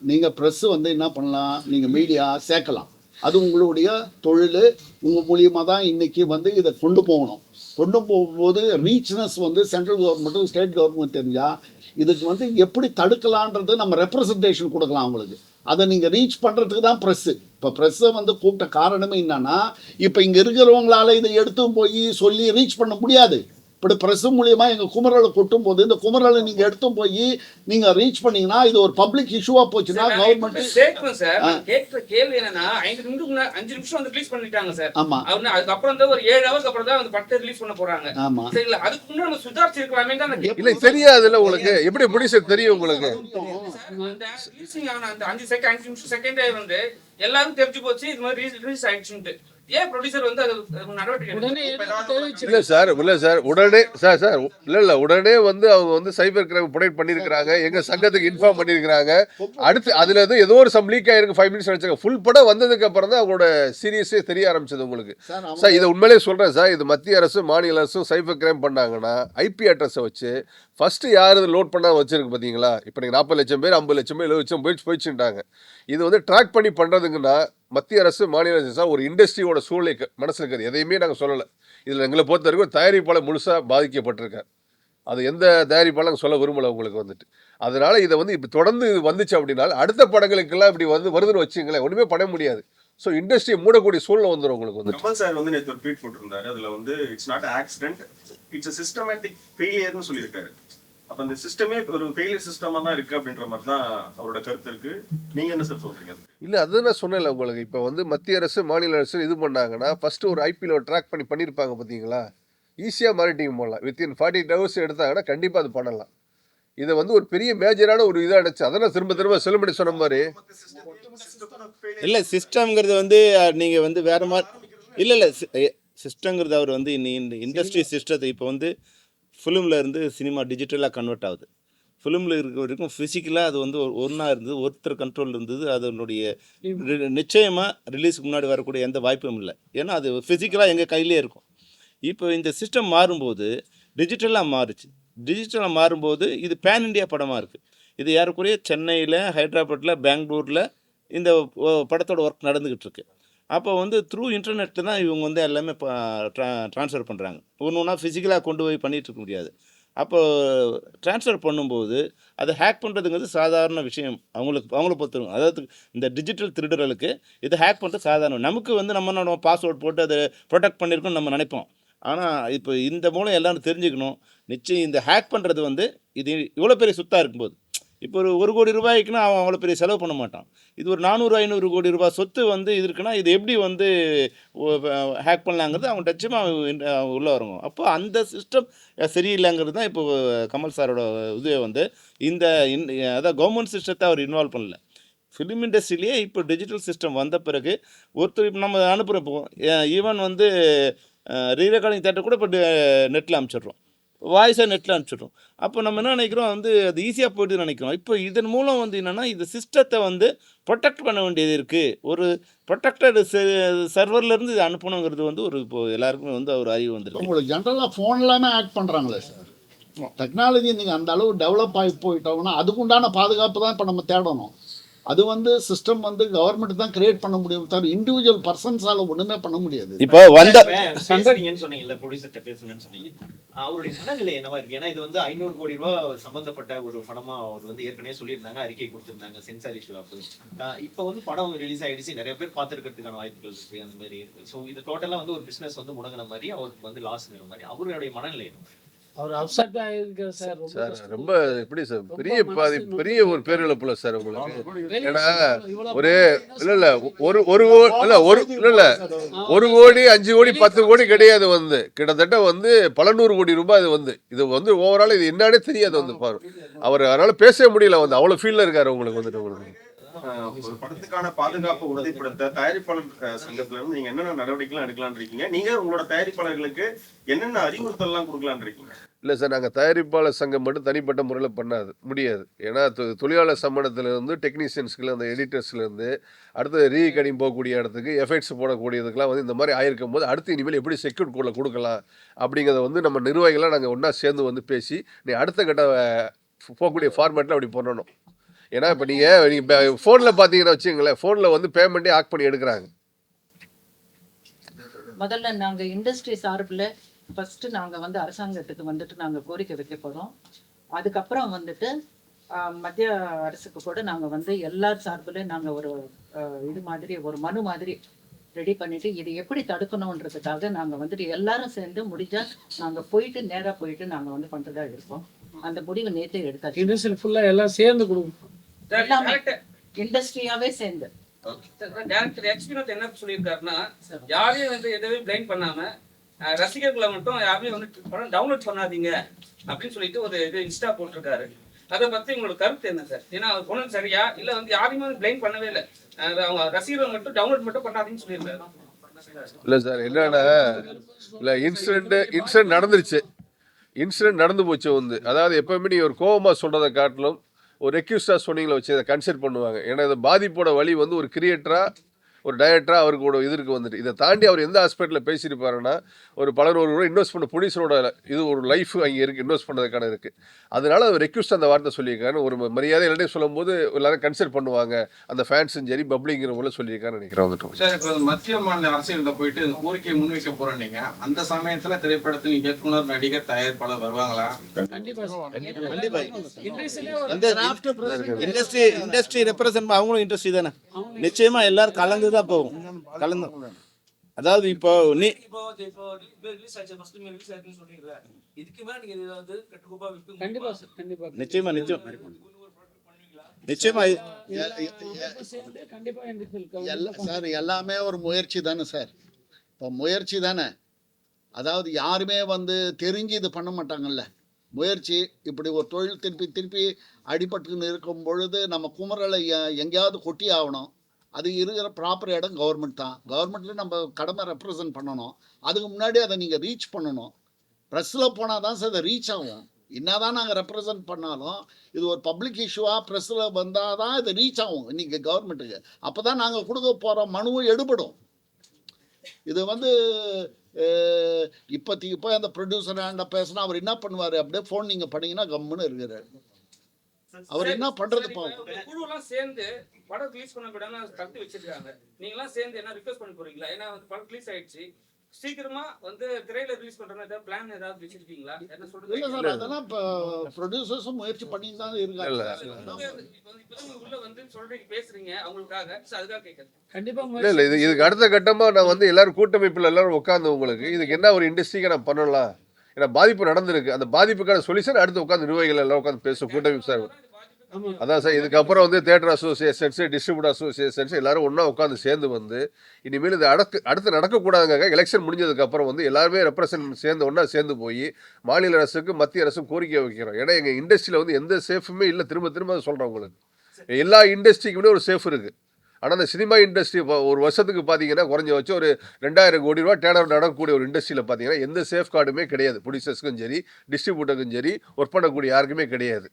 நீங்கள் ப்ரெஸ்ஸு வந்து என்ன பண்ணலாம், நீங்கள் மீடியா சேர்க்கலாம். அது உங்களுடைய தொழில். உங்கள் மூலியமாக தான் இன்றைக்கி வந்து இதை கொண்டு போகணும். கொண்டு போகும்போது ரீச்னஸ் வந்து சென்ட்ரல் கவர்மெண்ட்டும் ஸ்டேட் கவர்மெண்ட் தெரிஞ்சால் இதுக்கு வந்து எப்படி தடுக்கலான்றது நம்ம ரெப்ரசன்டேஷன் கொடுக்கலாம் அவங்களுக்கு. அதை நீங்கள் ரீச் பண்ணுறதுக்கு தான் ப்ரெஸ்ஸு. இப்போ ப்ரெஸ்ஸை வந்து கூப்பிட்ட காரணமே என்னன்னா, இப்போ இங்கே இருக்கிறவங்களால இதை எடுத்து போய் சொல்லி ரீச் பண்ண முடியாது. இப்படி பிரஸ் மூலியமா எங்க குமரலை கொட்டும் போது இந்த குமரலை நீங்க எடுத்து போய் நீங்க ரீச் பண்ணீங்கன்னா இது ஒரு பப்ளிக் இஷ்யூவா போச்சுன்னா கவர்மெண்ட் சேர்க்கணும் சார். நான் கேட்கிற கேள்வி என்னன்னா 5 நிமிஷம் வந்து ரிலீஸ் பண்ணிட்டாங்க சார். ஆமா அதுக்கப்புறம் வந்து ஒரு 7 ஹவருக்கு அப்புறம் தான் அந்த படத்தை ரிலீஸ் பண்ண போறாங்க. ஆமா சரிங்களா? அதுக்கு முன்னாடி நம்ம சுதாரிச்சு இருக்கலாமே தான் நான் இல்லை தெரியாதுல்ல உங்களுக்கு, எப்படி ப்ரொடியூசர் தெரியும் உங்களுக்கு? அந்த ரிலீசிங் ஆன அந்த 5 நிமிஷம் செகண்டே வந்து எல்லாரும் தெரிஞ்சு போச்சு இது மாதிரி ரிலீஸ் ஆயிடுச்சுன்ட்டு. ஏன் ப்ரொடியூசர் வந்து அது நடவடிக்கை இல்லை சார் உடனே உடனே வந்து அவங்க வந்து சைபர் கிரைம் ப்ரொடெக்ட் பண்ணியிருக்கிறாங்க, எங்கள் சங்கத்துக்கு இன்ஃபார்ம் பண்ணியிருக்கிறாங்க. அடுத்து அதில் வந்து ஏதோ ஒரு சம் லீக் ஆகிருக்கு, 5 மினிட்ஸ் வச்சுருக்காங்க. ஃபுல் படம் வந்ததுக்கு அப்புறம் தான் அவங்களோட சீரியஸே தெரிய ஆரம்பிச்சது உங்களுக்கு. சார் இதை உண்மையிலே சொல்கிறேன் சார், இது மத்திய அரசு மாநில அரசும் சைபர் கிரைம் பண்ணாங்கன்னா ஐபி அட்ரஸை வச்சு ஃபஸ்ட்டு யார் இது லோட் பண்ணால் வச்சிருக்கு பார்த்தீங்களா? இப்போ நீங்கள் 40 லட்சம் பேர் 50 லட்சம் பேர் 70 லட்சம் போயிடுச்சுட்டாங்க. இது வந்து ட்ராக் பண்ணி பண்ணுறதுங்கன்னா மத்திய அரசு மாநில அரசு சார் ஒரு இண்டஸ்ட்ரியோட சூழ்நிலை மனசில் இருக்குது. எதையுமே நாங்கள் சொல்லலை. இதில் எங்களை பொறுத்த வரைக்கும் தயாரிப்பாளர் முழுசாக பாதிக்கப்பட்டிருக்கார். அது எந்த தயாரிப்பாளர் நாங்கள் சொல்ல விரும்பலை உங்களுக்கு வந்துட்டு. அதனால் இதை வந்து இப்போ தொடர்ந்து இது வந்துச்சு அப்படின்னா அடுத்த படங்களுக்கெல்லாம் இப்படி வந்து வருதுன்னு வச்சுங்களேன், ஒன்றுமே பண்ண முடியாது. ஸோ இண்டஸ்ட்ரியை மூடக்கூடிய சூழ்நிலை வந்துடும் உங்களுக்கு வந்து. கமல் சார் வந்து நேற்று ஒரு ட்வீட் போட்டிருந்தாரு. அதில் வந்து it's not accident, it's a systematic ஃபெயிலியர்னு சொல்லியிருக்காரு. அப்ப அந்த சிஸ்டமே ஒரு ஃபெயிலியர் சிஸ்டமா தான் இருக்கு அப்படின்ற மாதிரி தான் அவரோட கருத்து இருக்கு. நீங்க என்ன சார் சொல்றீங்க? இல்லை அது நான் சொன்னேன்ல உங்களுக்கு, இப்போ வந்து மத்திய அரசு மாநில அரசு இது பண்ணாங்கன்னா ஃபஸ்ட்டு ஒரு ஐபிஎல் ட்ராக் பண்ணியிருப்பாங்க பார்த்தீங்களா, ஈஸியாக மானிட்டிங் போடலாம். வித்தின் 48 ஹவர்ஸ் எடுத்தாங்கன்னா கண்டிப்பாக அது பண்ணலாம். இதை வந்து ஒரு பெரிய மேஜரான ஒரு இதாக நினச்சி அதை நான் திரும்ப செல்லுபடி சொன்ன மாதிரி. இல்லை சிஸ்டம்ங்கிறது வந்து நீங்கள் வந்து வேறு மாதிரி இல்லை சிஸ்டங்கிறது அவர் வந்து இந்த இண்டஸ்ட்ரி சிஸ்டத்தை இப்போ வந்து ஃபிலிமில் இருந்து சினிமா டிஜிட்டலாக கன்வெர்ட் ஆகுது. ஃபிலிமில் இருக்க வரைக்கும் ஃபிசிக்கலாக அது வந்து ஒன்றா இருந்தது, ஒருத்தர் கண்ட்ரோல் இருந்தது. அதனுடைய நிச்சயமாக ரிலீஸுக்கு முன்னாடி வரக்கூடிய எந்த வாய்ப்பும் இல்லை. ஏன்னா அது ஃபிசிக்கலாக எங்கள் கையிலே இருக்கும். இப்போ இந்த சிஸ்டம் மாறும்போது டிஜிட்டலாக மாறுச்சு. டிஜிட்டலாக மாறும்போது இது பேன் இண்டியா படமாக இருக்குது. இது ஏறக்குறைய சென்னையில், ஹைதராபாத்தில், பெங்களூரில் இந்த படத்தோட ஒர்க் நடந்துக்கிட்டு இருக்கு. அப்போ வந்து த்ரூ இன்டர்நெட்டில் தான் இவங்க வந்து எல்லாமே ட்ரான்ஸ்ஃபர் பண்ணுறாங்க. ஒன்றா ஃபிசிக்கலாக கொண்டு போய் பண்ணிகிட்டு இருக்க முடியாது. அப்போ ட்ரான்ஸ்ஃபர் பண்ணும்போது அதை ஹேக் பண்ணுறதுங்கிறது சாதாரண விஷயம். அவங்கள பொறுத்தவரைக்கும், அதாவது இந்த டிஜிட்டல் திருடர்களுக்கு இதை ஹேக் பண்ணுறது சாதாரணம். நமக்கு வந்து நம்ம பாஸ்வேர்ட் போட்டு அதை ப்ரொடெக்ட் பண்ணியிருக்கோம்னு நம்ம நினைப்போம். ஆனால் இப்போ இந்த மூலம் எல்லோரும் தெரிஞ்சுக்கணும். நிச்சயம் இந்த ஹேக் பண்ணுறது வந்து இது இவ்வளோ பெரிய சுத்தாக இருக்கும்போது, இப்போ ஒரு 1 கோடி ரூபாய்க்குன்னா அவன் அவ்வளோ பெரிய செலவு பண்ண மாட்டான். இது ஒரு 400-500 கோடி ரூபாய் சொத்து வந்து இது இருக்குன்னா இது எப்படி வந்து ஹேக் பண்ணலாங்கிறது அவங்க டச்சமாக உள்ளே வருங்க. அப்போ அந்த சிஸ்டம் சரியில்லைங்கிறது தான் இப்போ கமல் சாரோட இது வந்து அதாவது கவர்மெண்ட் சிஸ்டத்தை அவர் இன்வால்வ் பண்ணல. ஃபிலிம் இண்டஸ்ட்ரியிலேயே இப்போ டிஜிட்டல் சிஸ்டம் வந்த பிறகு ஒருத்தர் இப்போ நம்ம அனுப்புகிறப்போ ஈவன் வந்து ரீரெக்கார்டிங் தேட்டர் கூட இப்போ நெட்டில் அனுப்பிச்சிடுறோம், வாய்ஸாக நெட்டில் அனுப்பிச்சிடுறோம். அப்போ நம்ம என்ன நினைக்கிறோம், வந்து அது ஈஸியாக போய்ட்டு நினைக்கிறோம். இப்போ இதன் மூலம் வந்து என்னென்னா இந்த சிஸ்டத்தை வந்து ப்ரொடெக்ட் பண்ண வேண்டியது இருக்குது. ஒரு ப்ரொடெக்டட் சர்வர்லேருந்து இது அனுப்பணுங்கிறது வந்து ஒரு இப்போ எல்லாருக்குமே வந்து ஒரு அறிவு வந்துருக்கு. உங்களுக்கு ஜென்ரலாக ஃபோன் எல்லாமே ஆட் பண்ணுறாங்களே சார். டெக்னாலஜி நீங்கள் அந்த அளவு டெவலப் ஆகி போயிட்டோம்னா அதுக்குண்டான பாதுகாப்பு தான் இப்போ நம்ம தேடணும். அது வந்து சிஸ்டம் வந்து கவர்மெண்ட் தான் கிரியேட் பண்ண முடியும், தவிர இண்டிவிஜுவல் பர்சன்ஸால ஒண்ணுமே பண்ண முடியாது. இப்போ வந்த பேசுறீங்கன்னு சொன்னீங்கல்ல, ப்ரொடியூசர்ட்ட பேசுங்கன்னு சொன்னீங்க. அவருடைய மனநிலை என்னவா இருக்கு? ஏன்னா இது வந்து 500 கோடி ரூபாய் சம்பந்தப்பட்ட ஒரு படமா அவர் வந்து ஏற்கனவே சொல்லியிருந்தாங்க, அறிக்கை கொடுத்திருந்தாங்க சென்சார் இஷ்யூ. இப்போ வந்து படம் ரிலீஸ் ஆயிடுச்சு, நிறைய பேர் பார்த்துருக்கிறதுக்கான வாய்ப்புகள் இருக்கு, அந்த மாதிரி இருக்கு. ஸோ இது டோட்டலா வந்து ஒரு பிசினஸ் வந்து முடங்கின மாதிரி, அவருக்கு வந்து லாஸ்ங்கிற மாதிரி அவருடைய மனநிலை என்ன? அவர் அப்செட் ஆயிருக்கார் சார். சார் ரொம்ப எப்படி சார் பெரிய ஒரு பேரிழப்புல சார் உங்களுக்கு. ஏன்னா ஒரு இல்ல 1 கோடி 5 கோடி 10 கோடி கிடையாது, வந்து கிட்டத்தட்ட வந்து பல 100 கோடி ரூபாய். இது வந்து ஓவரால் இது என்னன்னே தெரியாது வந்து பாரு. அவர் அதனால பேசவே முடியல, வந்து அவ்வளவு ஃபீல்ல இருக்காரு உங்களுக்கு வந்துட்டு. உங்களுக்கு ஒரு படத்துக்கான பாதுகாப்பு உறுதிப்படுத்த தயாரிப்பாளர் சங்கத்துல இருந்து நீங்க என்னென்ன நடவடிக்கைலாம் எடுக்கலாம்னு இருக்கீங்க? நீங்க உங்களோட தயாரிப்பாளர்களுக்கு என்னென்ன அறிவுறுத்தல் எல்லாம் கொடுக்கலாம்னு இருக்கீங்க? இல்லை சார், நாங்கள் தயாரிப்பாளர் சங்கம் மட்டும் தனிப்பட்ட முறையில் முடியாது. ஏன்னா தொழிலாளர் சம்மேளனத்திலேருந்து டெக்னீஷியன்ஸ்க்கு அந்த எடிட்டர்ஸ்லேருந்து அடுத்து ரீகடிங் போகக்கூடிய இடத்துக்கு எஃபெக்ட்ஸ் போடக்கூடியதுக்கெல்லாம் வந்து இந்த மாதிரி ஆயிருக்கும் போது அடுத்து இனிமேல் எப்படி செக்யூர் கோடில் கொடுக்கலாம் அப்படிங்கிறத வந்து நம்ம நிர்வாகிகளாக நாங்கள் ஒன்றா சேர்ந்து வந்து பேசி நீ அடுத்த கட்ட போகக்கூடிய ஃபார்மேட்டில் அப்படி பண்ணணும். ஏன்னா இப்போ நீங்கள் ஃபோனில் பார்த்தீங்கன்னா வச்சுங்களேன், ஃபோனில் வந்து பேமெண்ட்டே ஆக் பண்ணி எடுக்கிறாங்க. முதல்ல நாங்கள் இண்டஸ்ட்ரி சார்பில் ஃபஸ்ட்டு நாங்கள் வந்து அரசாங்கத்துக்கு வந்துட்டு நாங்கள் கோரிக்கை வைக்க போகிறோம். அதுக்கப்புறம் வந்துட்டு மத்திய அரசுக்கு கூட நாங்கள் வந்து எல்லார் சார்பில் நாங்கள் ஒரு இது மாதிரி ஒரு மனு மாதிரி ரெடி பண்ணிட்டு இது எப்படி தடுக்கணுன்றதுக்காக நாங்கள் வந்துட்டு எல்லாரும் சேர்ந்து முடிஞ்சா நாங்கள் போயிட்டு நேராக போயிட்டு நாங்கள் வந்து பண்ணுறதா இருக்கோம். அந்த முடிவு நேற்றே எடுத்தாச்சு. இண்டஸ்ட்ரி ஃபுல்லா எல்லாம் சேர்ந்து கொடுக்கும். எல்லாமே இண்டஸ்ட்ரியாவே சேர்ந்து. டேரக்டர் எக்ஸ்பீரியன்ஸ் என்ன சொல்லியிருக்காருன்னா, யாரையும் வந்து எதுவும் பிளைண்ட் பண்ணாம ரசிகர்களை மட்டும் யாருமே வந்து படம் டவுன்லோட் பண்ணாதீங்க அப்படின்னு சொல்லிட்டு ஒரு இது இன்ஸ்டா போட்டிருக்காரு. அதை பத்தி உங்களோட கருத்து என்ன சார்? ஏன்னா அவர் சொன்னது சரியா இல்ல வந்து யாரையுமே வந்து பிளைண்ட் பண்ணவே இல்லை, அவங்க ரசிகர்கள் மட்டும் டவுன்லோட் மட்டும் பண்ணாதீங்கன்னு சொல்லியிருக்காரு. இல்லை சார், என்னன்னா இல்லை இன்சிடென்ட் நடந்துருச்சு, இன்சிடென்ட் நடந்து போச்சு வந்து. அதாவது எப்பவுமே நீ ஒரு கோவமாக சொல்கிறத காட்டிலும் ஒரு ரெக்யூஸ்டாக சொன்னீங்களா வச்சு அதை கன்சிடர் பண்ணுவாங்க. ஏன்னா இந்த பாதிப்போட வழி வந்து ஒரு கிரியேட்டராக ஒரு டைரக்டராக அவருக்கு ஒரு இதற்கு வந்துட்டு இதை தாண்டி அவர் எந்த ஹாஸ்பிட்டலில் பேசியிருப்பாருன்னா ஒரு பலர் ஒரு இன்வெஸ்ட் பண்ண ப்ரொடியூசரோட இது ஒரு லைஃப் அங்கே இருக்குது, இன்வெஸ்ட் பண்ணதுக்கான இருக்குது. அதனால அவர் ரெக்யூஸ்ட் அந்த வார்த்தை சொல்லியிருக்காரு. ஒரு மரியாதை எல்லாத்தையும் சொல்லும்போது எல்லாரும் கன்சிடர் பண்ணுவாங்க, அந்த ஃபேன்ஸும் சரி பப்ளிங்கிறவங்களும் சொல்லியிருக்காருன்னு நினைக்கிறேன் வந்துட்டோம். சார், இப்போ மத்திய மாநில அரசியலில் போயிட்டு இந்த கோரிக்கையை முன்வைக்க போகிறோம் நீங்கள், அந்த சமயத்தில் திரைப்படத்தின் இயக்குனர், நடிகர், தயாரிப்பாளர் வருவாங்களா? இண்டஸ்ட்ரி ரெப்ரசன்ட் அவங்களும் இண்டஸ்ட்ரி தானே, நிச்சயமா எல்லாரும் கலந்து தான் போகும். கலந்து அதாவது இப்போ நிச்சயமா சார் எல்லாமே ஒரு முயற்சி தானே சார். இப்போ முயற்சி தானே, அதாவது யாருமே வந்து தெரிஞ்சு இது பண்ண மாட்டாங்கல்ல. முயற்சி இப்படி ஒரு தொழில் திருப்பி அடிபட்டுன்னு இருக்கும் பொழுது நம்ம குமரலை எங்கேயாவது கொட்டி ஆகணும். அது இருக்கிற ப்ராப்பர் இடம் கவர்மெண்ட் தான். கவர்மெண்ட்டில் நம்ம கடமை ரெப்ரசன்ட் பண்ணணும். அதுக்கு முன்னாடி அதை நீங்கள் ரீச் பண்ணணும். ப்ரெஸ்ஸில் போனால் தான் சார் அதை ரீச் ஆகும். என்ன தான் நாங்கள் ரெப்ரசன்ட் பண்ணாலும் இது ஒரு பப்ளிக் இஷ்யூவாக ப்ரெஸ்ஸில் வந்தால் தான் இது ரீச் ஆகும் இன்றைக்கி கவர்மெண்ட்டுக்கு. அப்போ தான் நாங்கள் கொடுக்க போகிற மனுவும் எடுபடும். இது வந்து இப்போ அந்த ப்ரொடியூசர் ஆண்ட பேசினா அவர் என்ன பண்ணுவார், அப்படியே ஃபோன் நீங்கள் பண்ணிங்கன்னா கம்முன்னு இருக்கிறார். அவர் என்ன பண்றது பாவம். குழுலாம் சேர்ந்து படம் ரிலீஸ் பண்ண விடாம தடுத்து வச்சிருக்காங்க. நீங்களாம் சேர்ந்து என்ன ரிக்வெஸ்ட் பண்ணி போறீங்களா? ஏன்னா படம் ரிலீஸ் ஆயிடுச்சு, சீக்கிரமா வந்து திரையில ரிலீஸ் பண்ற மாதிரி பிளான் ஏதாவது வச்சிருக்கீங்களா? என்ன சொல்றது? இல்ல சார், அதெல்லாம் ப்ரொடியூசர்ஸும் முயற்சி பண்ணி தான் இருக்காங்க. உள்ள வந்து சொல்றீங்க, பேசுறீங்க அவங்களுக்காக, அதுக்காக கேட்கறேன். கண்டிப்பா இல்லை இதுக்கு அடுத்த கட்டமாக நான் வந்து எல்லாரும் கூட்டமைப்பில் எல்லாரும் உட்காந்து உங்களுக்கு இதுக்கு என்ன ஒரு இண்டஸ்ட்ரிக்கு நான் பண்ணலாம், ஏன்னா பாதிப்பு நடந்திருக்கு, அந்த பாதிப்புக்கான சொல்யூஷன் அடுத்து உட்காந்து நிர்வாகிகள் எல்லாம் உட்காந்து பேசும் கூட்டமைப்பு சார். அதான் சார், இதுக்கப்புறம் வந்து தியேட்டர் அசோசியேஷன்ஸ், டிஸ்ட்ரிபியூட்டர் அசோசியேஷன்ஸ் எல்லாரும் ஒன்றா உட்காந்து சேர்ந்து வந்து இனிமேல் இது அடுத்து நடக்கக்கூடாதுங்க. எலெக்ஷன் முடிஞ்சதுக்கப்புறம் வந்து எல்லாருமே ரெப்ரசன்ட் சேர்ந்து ஒன்றா சேர்ந்து போய் மாநில அரசுக்கு மத்திய அரசும் கோரிக்கை வைக்கிறோம். ஏன்னா எங்கள் இண்டஸ்ட்ரியில் வந்து எந்த சேஃபுமே இல்லை. திரும்ப சொல்கிறேன் உங்களுக்கு, எல்லா இண்டஸ்ட்ரிக்குமே ஒரு சேஃப் இருக்குது. ஆனால் அந்த சினிமா இண்டஸ்ட்ரி ஒரு வருஷத்துக்கு பார்த்தீங்கன்னா குறைஞ்ச வச்சு ஒரு 2000 கோடி ரூபா டேர்ன் நடக்கக்கூடிய ஒரு இண்டஸ்ட்ரியில் பார்த்தீங்கன்னா எந்த சேஃப் கார்டுமே கிடையாது. ப்ரொடியூசர்ஸ்க்கும் சரி டிஸ்ட்ரிபியூட்டருக்கும் சரி ஒர்க் பண்ணக்கூடிய யாருக்குமே கிடையாது.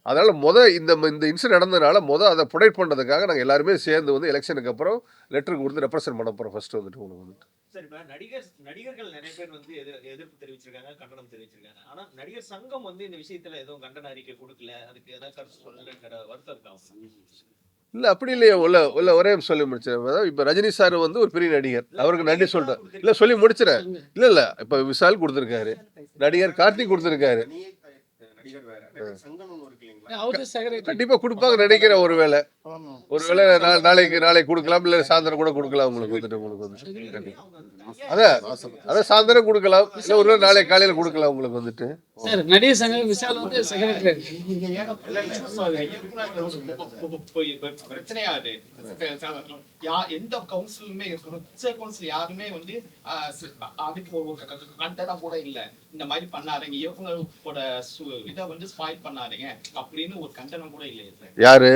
அதனால் இந்த இன்சிடென்ட் நடந்ததுனால அதை ப்ரொடெக்ட் பண்ணுறதுக்காக நாங்கள் எல்லாருமே சேர்ந்து வந்து எலெக்ஷனுக்கு அப்புறம் லெட்டர் கொடுத்து ரெப்ரசென்ட் பண்ண போகிறோம். ஃபர்ஸ்ட் வந்துட்டு உங்களுக்கு வந்துட்டு சார், இப்போ நடிகர்கள் நிறைய பேர் வந்து எதிர்ப்பு தெரிவிச்சிருக்காங்க, கண்டனம் தெரிவிச்சிருக்காங்க. ஆனால் நடிகர் சங்கம் வந்து இந்த விஷயத்துல எதுவும் கண்டன அறிக்கை கொடுக்கல, அதுக்கு ஏதாவது கருத்து சொல்லலைங்கிற வருத்தம் இருக்காங்க. இல்லை அப்படி இல்லையா, ஒரே சொல்லி முடிச்சிடறேன். இப்போ ரஜினி சார் வந்து ஒரு பெரிய நடிகர், அவருக்கு நன்றி சொல்கிறேன். இல்லை சொல்லி முடிச்சிடறேன். இல்லை இப்போ விஷால் கொடுத்துருக்காரு, நடிகர் கார்த்திக் கொடுத்துருக்காரு, கண்டிப்பா கொடுப்பாங்க நினைக்கிறேன். ஒருவேளை நாளைக்கு கொடுக்கலாம், இல்ல சாயந்தரம் கூட கொடுக்கலாம். உங்களுக்கு வந்துட்டு அதான் சாயந்தரம் கொடுக்கலாம், இல்ல ஒருவேளை நாளைக்கு காலையில கொடுக்கலாம் உங்களுக்கு வந்துட்டு. சார், நடிகர் சங்கம் விஷால் வந்து செக்ரட்டரி பிரச்சனையாது. எந்த கவுன்சிலுமே கவுன்சில் யாருமே வந்து அதுக்கு கண்டனா கூட இல்ல, இந்த மாதிரி பண்ணாதீங்க, இயக்குனரோட இதை வந்து ஸ்பாயில் பண்ணாதீங்க அப்படின்னு ஒரு கண்டனம் கூட இல்லை. யாரு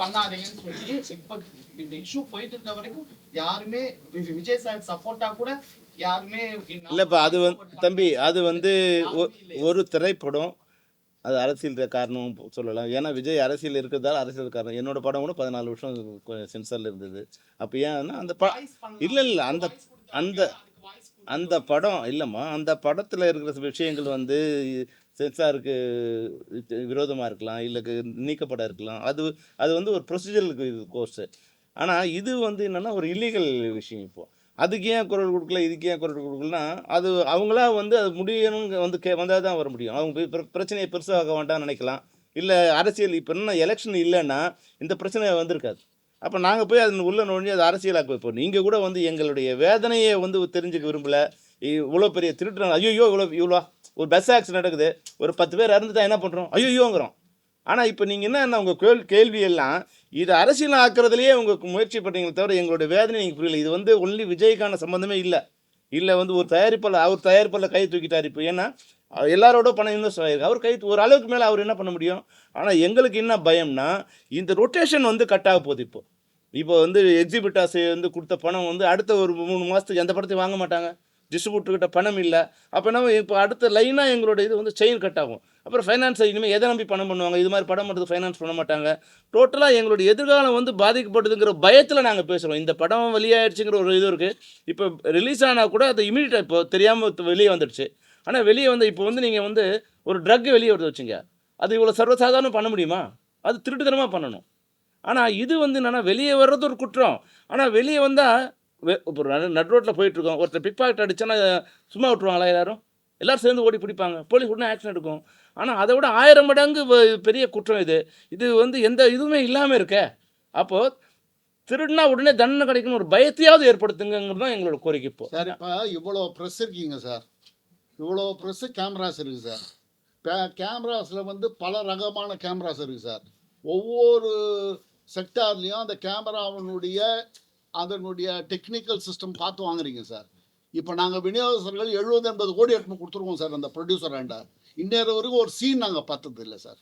பண்ணாதீங்கன்னு சொல்லி இப்ப இந்த இஷ்யூ போயிட்டு இருந்த வரைக்கும் யாருமே விஜய் சார் சப்போர்ட்டா கூட யாருமே இல்லப்பா. அது தம்பி, அது வந்து ஒரு திரைப்படம், அது அரசியல் காரணம் சொல்லலாம். ஏன்னா விஜய் அரசியல் இருக்கிறதால அரசியல் காரணம். என்னோட படம் கூட 14 வருஷம் சென்சாரில் இருந்தது. அப்போ ஏன்னா இல்லை அந்த படம் இல்லைம்மா, அந்த படத்தில் இருக்கிற விஷயங்கள் வந்து சென்சாருக்கு விரோதமாக இருக்கலாம், இல்லை நீக்கப்பட இருக்கலாம். அது வந்து ஒரு ப்ரொசீஜருக்கு கோர்ஸு. ஆனால் இது வந்து என்னென்னா ஒரு இல்லீகல் விஷயம். இப்போது அதுக்கு ஏன் குரல் கொடுக்கல, இதுக்கு ஏன் குரல் கொடுக்கலன்னா அது அவங்களா வந்து அது முடியணுங்க வந்து வந்தால் தான் வர முடியும். அவங்க பிரச்சனையை பெருசாக வேண்டாம்னு நினைக்கலாம், இல்லை அரசியல் இப்போ என்ன எலெக்ஷன் இல்லைன்னா இந்த பிரச்சனை வந்திருக்காது. அப்போ நாங்கள் போய் அது உள்ள நுழைஞ்சு அது அரசியலாக்க வைப்போம். நீங்கள் கூட வந்து எங்களுடைய வேதனையை வந்து தெரிஞ்சுக்க விரும்பல. இவ்வளோ பெரிய திருட்டு, ஐயோ இவ்வளோ ஒரு பஸ் ஆக்சிடென்ட் நடக்குது, ஒரு 10 பேர் இறந்துட்டா என்ன பண்ணுறோம், ஐயோங்கிறோம். ஆனால் இப்போ நீங்கள் என்ன உங்கள் கேள்வி எல்லாம் இது அரசியல் ஆக்குறதுலேயே உங்களுக்கு முயற்சி பண்ணுறீங்களே தவிர எங்களுடைய வேதனை நீங்கள் புரியல. இது வந்து ஒன்லி விஜய்க்கான சம்மந்தமே இல்லை வந்து ஒரு தயாரிப்பாளர், அவர் தயாரிப்பாளர் கை தூக்கிட்டார். இப்போ ஏன்னா எல்லாரோட பணம் இன்வெஸ்ட் ஆகிருக்கு, அவர் கை ஒரு அளவுக்கு மேலே அவர் என்ன பண்ண முடியும். ஆனால் எங்களுக்கு என்ன பயம்னா இந்த ரொட்டேஷன் வந்து கட் ஆக போகுது. இப்போ வந்து எக்ஸிபிட்டாஸ் வந்து கொடுத்த பணம் வந்து அடுத்த ஒரு 3 மாதத்துக்கு எந்த படத்தையும் வாங்க மாட்டாங்க, டிஸ்ட்ரிபியூட்டர்கிட்ட பணம் இல்லை. அப்போ என்ன இப்போ அடுத்த லைனாக எங்களோட இது வந்து செயின் கட் ஆகும். அப்புறம் ஃபைனான்ஸ் இனிமேல் எதை நம்பி பணம் பண்ணுவாங்க, இது மாதிரி படம் மட்டும் ஃபைனான்ஸ் பண்ண மாட்டாங்க. டோட்டலாக எங்களுடைய எதிர்காலம் வந்து பாதிக்கப்படுதுங்கிற பயத்தில் நாங்கள் பேசுகிறோம். இந்த படம் வெளியாகிடுச்சுங்கிற ஒரு இது இருக்குது. இப்போ ரிலீஸ் ஆனால் கூட அது இமீடியட்டாக இப்போ தெரியாமல் வெளியே வந்துடுச்சு. ஆனால் வெளியே வந்து இப்போ வந்து நீங்கள் வந்து ஒரு ட்ரக் வெளியே வருது வச்சுங்க, அது இவ்வளோ சர்வசாதாரணம் பண்ண முடியுமா? அது திருட்டுத்தனமாக பண்ணணும். ஆனால் இது வந்து என்னென்னா வெளியே வர்றது ஒரு குற்றம். ஆனால் வெளியே வந்தால் இப்போ நட் ரோட்டில் போயிட்டுருக்கோம், ஒருத்தர் பிக் பாக்கெட் அடிச்சோன்னா சும்மா விட்டுருவாங்களா? எல்லோரும் சேர்ந்து ஓடி பிடிப்பாங்க, போலீஸ் உடனே ஆக்ஷன் எடுக்கும். ஆனால் அதை விட 1000 மடங்கு பெரிய குற்றம் இது வந்து எந்த இதுவுமே இல்லாமல் இருக்க. அப்போது திருடுனா உடனே தண்டனை கிடைக்கணும் ஒரு பயத்தையாவது ஏற்படுத்துங்கிறது தான் எங்களோட கோரிக்கை. சார் இப்போ இவ்வளோ ப்ரெஸ் இருக்கீங்க சார், இவ்வளோ ப்ரெஸ்ஸு கேமராஸ் இருக்குது சார். கேமராஸில் வந்து பல ரகமான கேமராஸ் இருக்குது சார். ஒவ்வொரு செக்டார்லேயும் அந்த கேமராவினுடைய அதனுடைய டெக்னிக்கல் சிஸ்டம் பார்த்து வாங்குறீங்க சார். இப்போ நாங்கள் விநியோகஸ்தர்கள் 70-80 கோடி எடுத்து கொடுத்துருவோம் சார் அந்த ப்ரொடியூசர் ஆண்டா. இந்நேரம் வரைக்கும் ஒரு சீன் நாங்கள் பார்த்தது இல்லை சார்.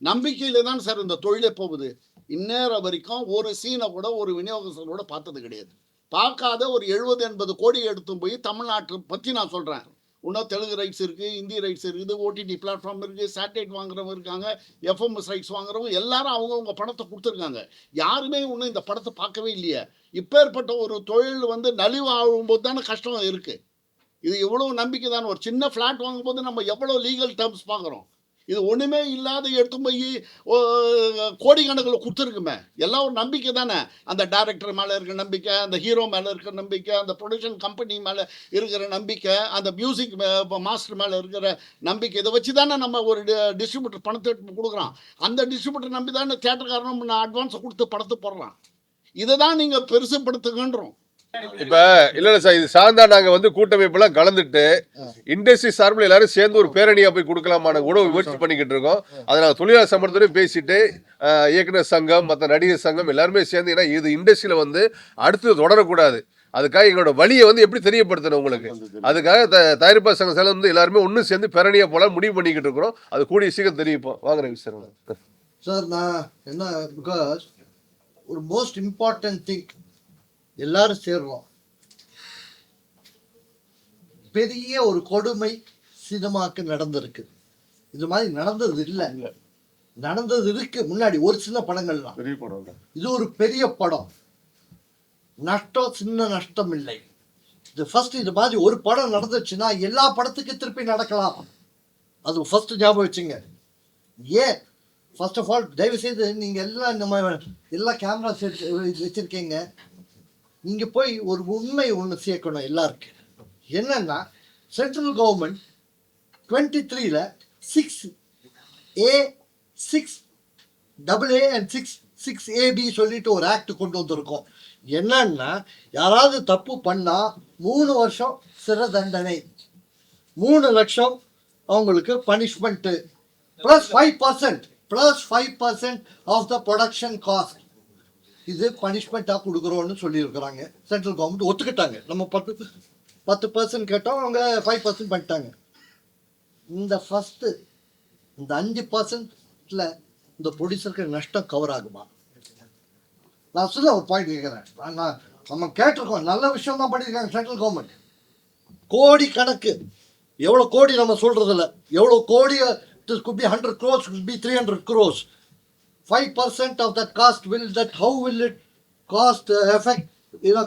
நம்பிக்கையில் தான் சார் இந்த தொழிலே போகுது. இந்நேரம் வரைக்கும் ஒரு சீனை கூட ஒரு விநியோகஸ்தரோட பார்த்தது கிடையாது. பார்க்காத ஒரு 70-80 கோடி எடுத்து போய் தமிழ்நாட்டை பற்றி நான் சொல்கிறேன். இன்னும் தெலுங்கு ரைட்ஸ் இருக்குது, ஹிந்தி ரைட்ஸ் இருக்குது, ஓடிடி பிளாட்ஃபார்ம் இருக்குது, சேட்டலைட் வாங்குறவங்க இருக்காங்க, எஃப்எம்எஸ் ரைட்ஸ் வாங்குறவங்க எல்லாரும் அவங்கவுங்க படத்தை கொடுத்துருக்காங்க. யாருமே இன்னும் இந்த படத்தை பார்க்கவே இல்லையே. இப்பேற்பட்ட ஒரு தொழில் வந்து நலிவாகும்போது தானே கஷ்டம் இருக்குது. இது எவ்வளோ நம்பிக்கை தானே. ஒரு சின்ன ஃப்ளாட் வாங்கும்போது நம்ம எவ்வளோ லீகல் டேர்ம்ஸ் பார்க்குறோம். இது ஒன்றுமே இல்லாத எடுத்து போய் கோடிக்கணக்கில் கொடுத்துருக்குமே. எல்லாம் ஒரு நம்பிக்கை தானே. அந்த டைரக்டர் மேலே இருக்கிற நம்பிக்கை, அந்த ஹீரோ மேலே இருக்கிற நம்பிக்கை, அந்த ப்ரொடக்ஷன் கம்பெனி மேலே இருக்கிற நம்பிக்கை, அந்த மியூசிக் மாஸ்டர் மேலே இருக்கிற நம்பிக்கை, இதை வச்சு தானே நம்ம ஒரு டிஸ்ட்ரிபியூட்டர் பணத்தை எடுத்து கொடுக்குறான். அந்த டிஸ்ட்ரிபியூட்டர் நம்பி தானே தியேட்டர்காரனும் அட்வான்ஸை கொடுத்து படத்தை போடுறான். இதை தான் நீங்கள் பெருசுப்படுத்துங்கன்றோம். இப்ப இல்ல சார், இது சார்ந்தா நாங்க வந்து கூட்டமைப்பெல்லாம் கலந்துட்டு இண்டஸ்ட்ரி சார்பில் எல்லாரும் சேர்ந்து ஒரு பேரணியா போய் கொடுக்கலாமான கூட முயற்சி பண்ணிக்கிட்டு இருக்கோம். அதை நாங்கள் தொழிலாளர் சம்பளத்தோடய பேசிட்டு இயக்குனர் சங்கம், மற்ற நடிகர் சங்கம் எல்லாருமே சேர்ந்து, ஏன்னா இது இண்டஸ்ட்ரியில வந்து அடுத்து தொடரக்கூடாது, அதுக்காக எங்களோட வழியை வந்து எப்படி தெரியப்படுத்தணும் உங்களுக்கு, அதுக்காக தயாரிப்பாளர் சங்கம் சார் வந்து எல்லாருமே ஒன்றும் சேர்ந்து பேரணியா போல முடிவு பண்ணிக்கிட்டு இருக்கிறோம். அது கூடிய சீக்கிரம் தெரிவிப்போம். வாங்குறேன் சார். சார் நான் என்ன, பிகாஸ் ஒரு மோஸ்ட் இம்பார்ட்டன்ட் திங் எல்லாரும் சேர்றோம். பெரிய ஒரு கொடுமை சினிமாக்கு நடந்திருக்கு. இது மாதிரி நடந்தது இல்லை, நடந்தது இருக்கு முன்னாடி ஒரு சின்ன படங்கள்லாம். இது ஒரு பெரிய படம், நஷ்டம் சின்ன நஷ்டம் இல்லை. இது ஃபர்ஸ்ட் இது மாதிரி ஒரு படம் நடந்துச்சுன்னா எல்லா படத்துக்கும் திருப்பி நடக்கலாம். அது ஃபர்ஸ்ட் ஞாபகம் வச்சுங்க. ஏன் ஃபர்ஸ்ட் ஆஃப் ஆல் தயவு செய்து நீங்கள் எல்லாம் நம்ம எல்லா கேமரா வச்சுருக்கீங்க, நீங்கள் போய் ஒரு உண்மை ஒன்று சேர்க்கணும் எல்லாருக்கும். என்னன்னா central government 23ல் 6A 6AA and 6AB சொல்லிட்டு ஒரு ஆக்ட் கொண்டு வந்திருக்கோம். என்னன்னா யாராவது தப்பு பண்ணால் 3 வருஷம் சிறை தண்டனை, 3 லட்சம் அவங்களுக்கு punishment, +5% of the production cost. இது பனிஷ்மெண்ட்டாக கொடுக்குறோன்னு சொல்லியிருக்கிறாங்க. சென்ட்ரல் கவர்மெண்ட் ஒத்துக்கிட்டாங்க. நம்ம 10% கேட்டோம், அவங்க 5% பண்ணிட்டாங்க. இந்த ஃபஸ்ட்டு இந்த 5%ல் இந்த ப்ரொடியூசருக்கு நஷ்டம் கவர் ஆகுமா? நான் சொல்ல ஒரு பாயிண்ட் கேட்குறேன். நம்ம கேட்டிருக்கோம், நல்ல விஷயம் தான் பண்ணியிருக்காங்க சென்ட்ரல் கவர்மெண்ட். கோடி கணக்கு, எவ்வளோ கோடி நம்ம சொல்கிறதில்ல, எவ்வளோ கோடி, this could be 100 crores, could be 300 crores. 5% of that cost how will it cost affect,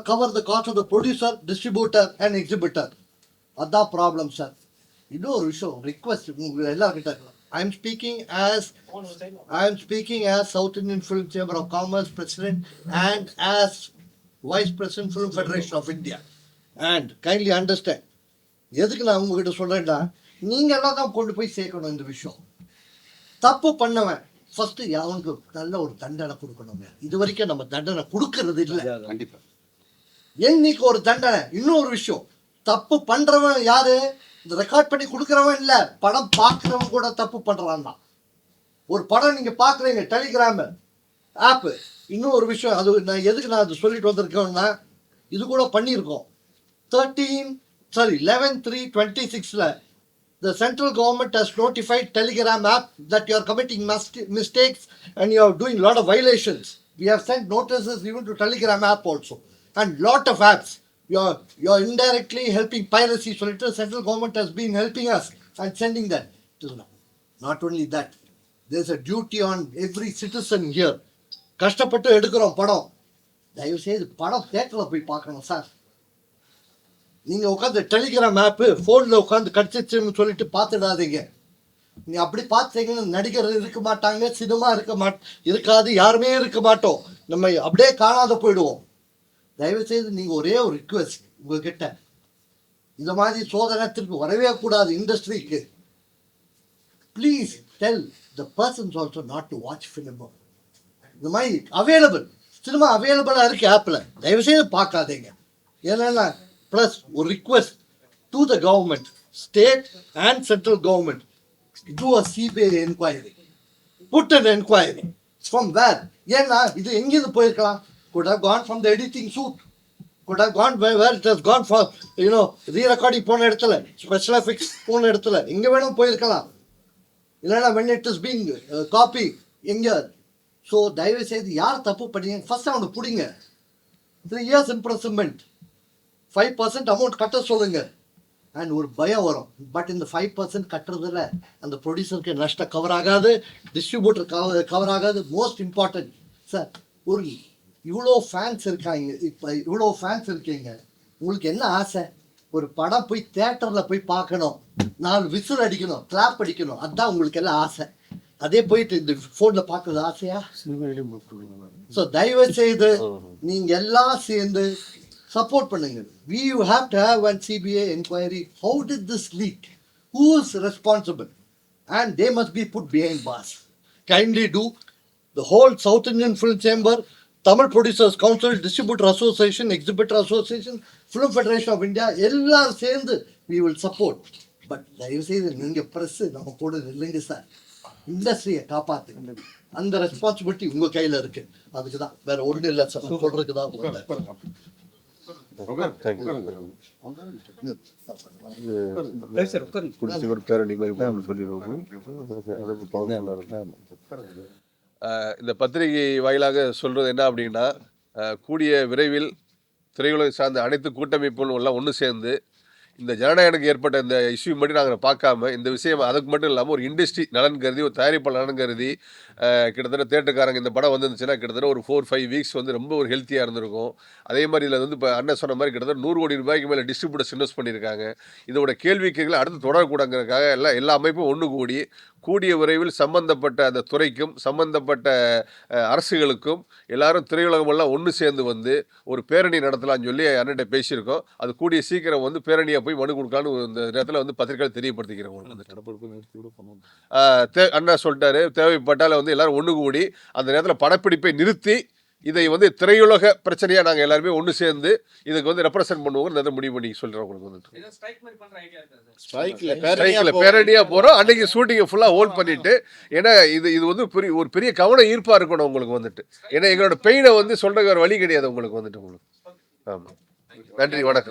cover the cost of the producer, distributor and exhibitor? That's problem, sir. இன்னொரு விஷயம் request எல்லார்கிட்ட. I am speaking as South Indian Film Chamber of Commerce President and as Vice President Film Federation of India. And kindly understand, எதுக்கு நான் உங்ககிட்ட சொல்றேன்னா, நீங்க எல்லாம் தான் கொண்டு போய் சேர்க்கணும் இந்த விஷயம். தப்பு பண்ணவன் ஃபர்ஸ்ட் அவனுக்கு நல்ல ஒரு தண்டனை கொடுக்கணுங்க. இது வரைக்கும் நம்ம தண்டனை கொடுக்கறது இல்லை. கண்டிப்பா என்னைக்கு ஒரு தண்டனை. இன்னொரு விஷயம், தப்பு பண்றவன் யாரு? இந்த ரெக்கார்ட் பண்ணி கொடுக்கறவன் இல்ல, படம் பார்க்கறவன் கூட தப்பு பண்றான் தான். ஒரு படம் நீங்க பாக்குறீங்க, டெலிகிராம் ஆப். இன்னும் ஒரு விஷயம், அது நான் எதுக்கு நான் அது சொல்லிட்டு வந்திருக்கேன்னா, இது கூட பண்ணியிருக்கோம். 11/3/26 the central government has notified Telegram app that you are committing mistakes and you are doing lot of violations. We have sent notices even to Telegram app also and lot of apps. You are indirectly helping piracy. So the central government has been helping us and sending that. Not only that, there is a duty on every citizen here. கஷ்டப்பட்டு எடுக்கிறோம் படம், தயவு செய்து படம் தேட்டரில் போய் பார்க்கணும் sir. நீங்கள் உட்காந்து டெலிகிராம் ஆப்பு ஃபோனில் உட்காந்து கிடச்சிச்சுன்னு சொல்லிட்டு பார்த்துடாதீங்க. நீ அப்படி பார்த்தீங்கன்னா நடிகர் இருக்க மாட்டாங்க, சினிமா இருக்காது, யாருமே இருக்க மாட்டோம். நம்ம அப்படியே காணாத போயிடுவோம். தயவுசெய்து நீங்கள் ஒரே ஒரு ரிக்வெஸ்ட் உங்ககிட்ட, இந்த மாதிரி சோதனை திருப்பி வரவே கூடாது இண்டஸ்ட்ரிக்கு. Please tell the persons also not to watch film. இந்த மாதிரி அவைலபிள் சினிமா அவைலபிளாக இருக்குது ஆப்பில், தயவுசெய்து பார்க்காதீங்க. ஏன்னா ப்ளஸ் ஒரு request to the government, state and central government, do a CBI inquiry, put an inquiry from where. ஏன்னா இது எங்கேருந்து போயிருக்கலாம்? could have gone from the editing suit, could have gone where it has gone for re-recording போன இடத்துல, special effects போன இடத்துல, எங்கே வேணும் போயிருக்கலாம். இல்லைன்னா when it is being copy எங்கே. ஸோ தயவு செய்து யார் தப்பு பண்ணீங்க ஃபர்ஸ்ட் அவனை பிடிங்க. 3 years imprisonment, 5% அமௌண்ட் கட்ட சொல்லுங்க அண்ட் ஒரு பயம் வரும். பட் இந்த 5% கட்டுறதுல அந்த ப்ரொடியூசருக்கு நஷ்டம் கவர் ஆகாது, டிஸ்ட்ரிபியூட்டர் கவர் ஆகாது. மோஸ்ட் இம்பார்ட்டன்ட் சார், ஒரு இவ்வளோ ஃபேன்ஸ் இருக்காங்க, இப்போ இவ்வளோ ஃபேன்ஸ் இருக்கீங்க, உங்களுக்கு என்ன ஆசை? ஒரு படம் போய் தேட்டரில் போய் பார்க்கணும், 4 விசில் அடிக்கணும், கிளாப் அடிக்கணும், அதுதான் உங்களுக்கு எல்லாம் ஆசை. அதே போயிட்டு இந்த ஃபோனில் பார்க்குறது ஆசையா? ஸோ தயவு செய்து நீங்கள் எல்லாம் சேர்ந்து support பண்ணுங்க. We have to have one CBI inquiry. How did this leak? Who is responsible? And they must be put behind bars. Kindly do. The whole South Indian Film Chamber, Tamil Producers Council, Distributor Association, Exhibitor Association, Film Federation of India, எல்லாரும் சேர்ந்து we will support. But தயவு செய்து நீங்கள் press நம்ம கூட இல்லைங்க sir. இண்டஸ்ட்ரியை காப்பாற்றுங்க. அந்த ரெஸ்பான்சிபிலிட்டி உங்கள் கையில் இருக்கு. அதுக்கு தான், வேற ஒன்றும் இல்லை சார், சொல்றதுக்கு தான். இந்த பத்திரிகை வாயிலாக சொல்றது என்ன அப்படின்னா, கூடிய விரைவில் திரையுலகை சார்ந்த அனைத்து கூட்டமைப்புகளும் எல்லாம் ஒன்று சேர்ந்து இந்த ஜனநாயகனுக்கு ஏற்பட்ட இந்த இஷ்யூ மட்டும் நாங்கள் பார்க்காம, இந்த விஷயம் அதுக்கு மட்டும் இல்லாமல் ஒரு இண்டஸ்ட்ரி நலன் கருதி, ஒரு தயாரிப்பாளர் நலன் கருதி, கிட்டத்தட்ட தேட்டருக்காரங்க இந்த படம் வந்துருந்துச்சுன்னா கிட்டத்தட்ட ஒரு 4-5 வீக்ஸ் வந்து ரொம்ப ஒரு ஹெல்த்தியாக இருந்திருக்கும். அதே மாதிரி இதில் வந்து இப்போ அண்ணன் சொன்ன மாதிரி கிட்டத்தட்ட 100 கோடி ரூபாய்க்கு மேலே டிஸ்ட்ரிபியூட்டர்ஸ் இன்வெஸ்ட் பண்ணியிருக்காங்க. இதோட கேள்விக்கைகளை அடுத்து தொடரக்கூடாங்கிறதுக்காக எல்லா அமைப்பும் ஒன்று கூடிய விரைவில் சம்பந்தப்பட்ட அந்த துறைக்கும் சம்பந்தப்பட்ட அரசுகளுக்கும் எல்லாரும் திரையுலகம் எல்லாம் ஒன்று சேர்ந்து வந்து ஒரு பேரணி நடத்தலாம்னு சொல்லி அண்ணன்ட்ட பேசியிருக்கோம். அது கூடிய சீக்கிரம் வந்து பேரணியாக போய் மனு கொடுக்கலான்னு இந்த நேரத்தில் வந்து பத்திரிகைகள் தெரியப்படுத்திக்கிறோம். அண்ணா சொல்லிட்டாரு, தேவைப்பட்டால வந்து எல்லாரும் ஒன்று கூடி அந்த நேரத்தில் படப்பிடிப்பை நிறுத்தி இதை வந்து திரையுலக பிரச்சனையாக நாங்கள் எல்லாருமே ஒன்று சேர்ந்து இதுக்கு வந்து ரெப்ரசென்ட் பண்ணுவோம் முடிவு பண்ணி சொல்கிறோம். உங்களுக்கு வந்து பேரடியாக போகிறோம். அன்னைக்கு ஷூட்டிங்கை ஃபுல்லாக ஹோல்ட் பண்ணிட்டு, ஏன்னா இது வந்து ஒரு பெரிய கவன ஈர்ப்பாக இருக்கணும் உங்களுக்கு வந்துட்டு. ஏன்னா எங்களோட பெயினை வந்து சொல்கிற ஒரு வழி கிடையாது உங்களுக்கு வந்துட்டு. உங்களுக்கு ஆமாம். நன்றி, வணக்கம்.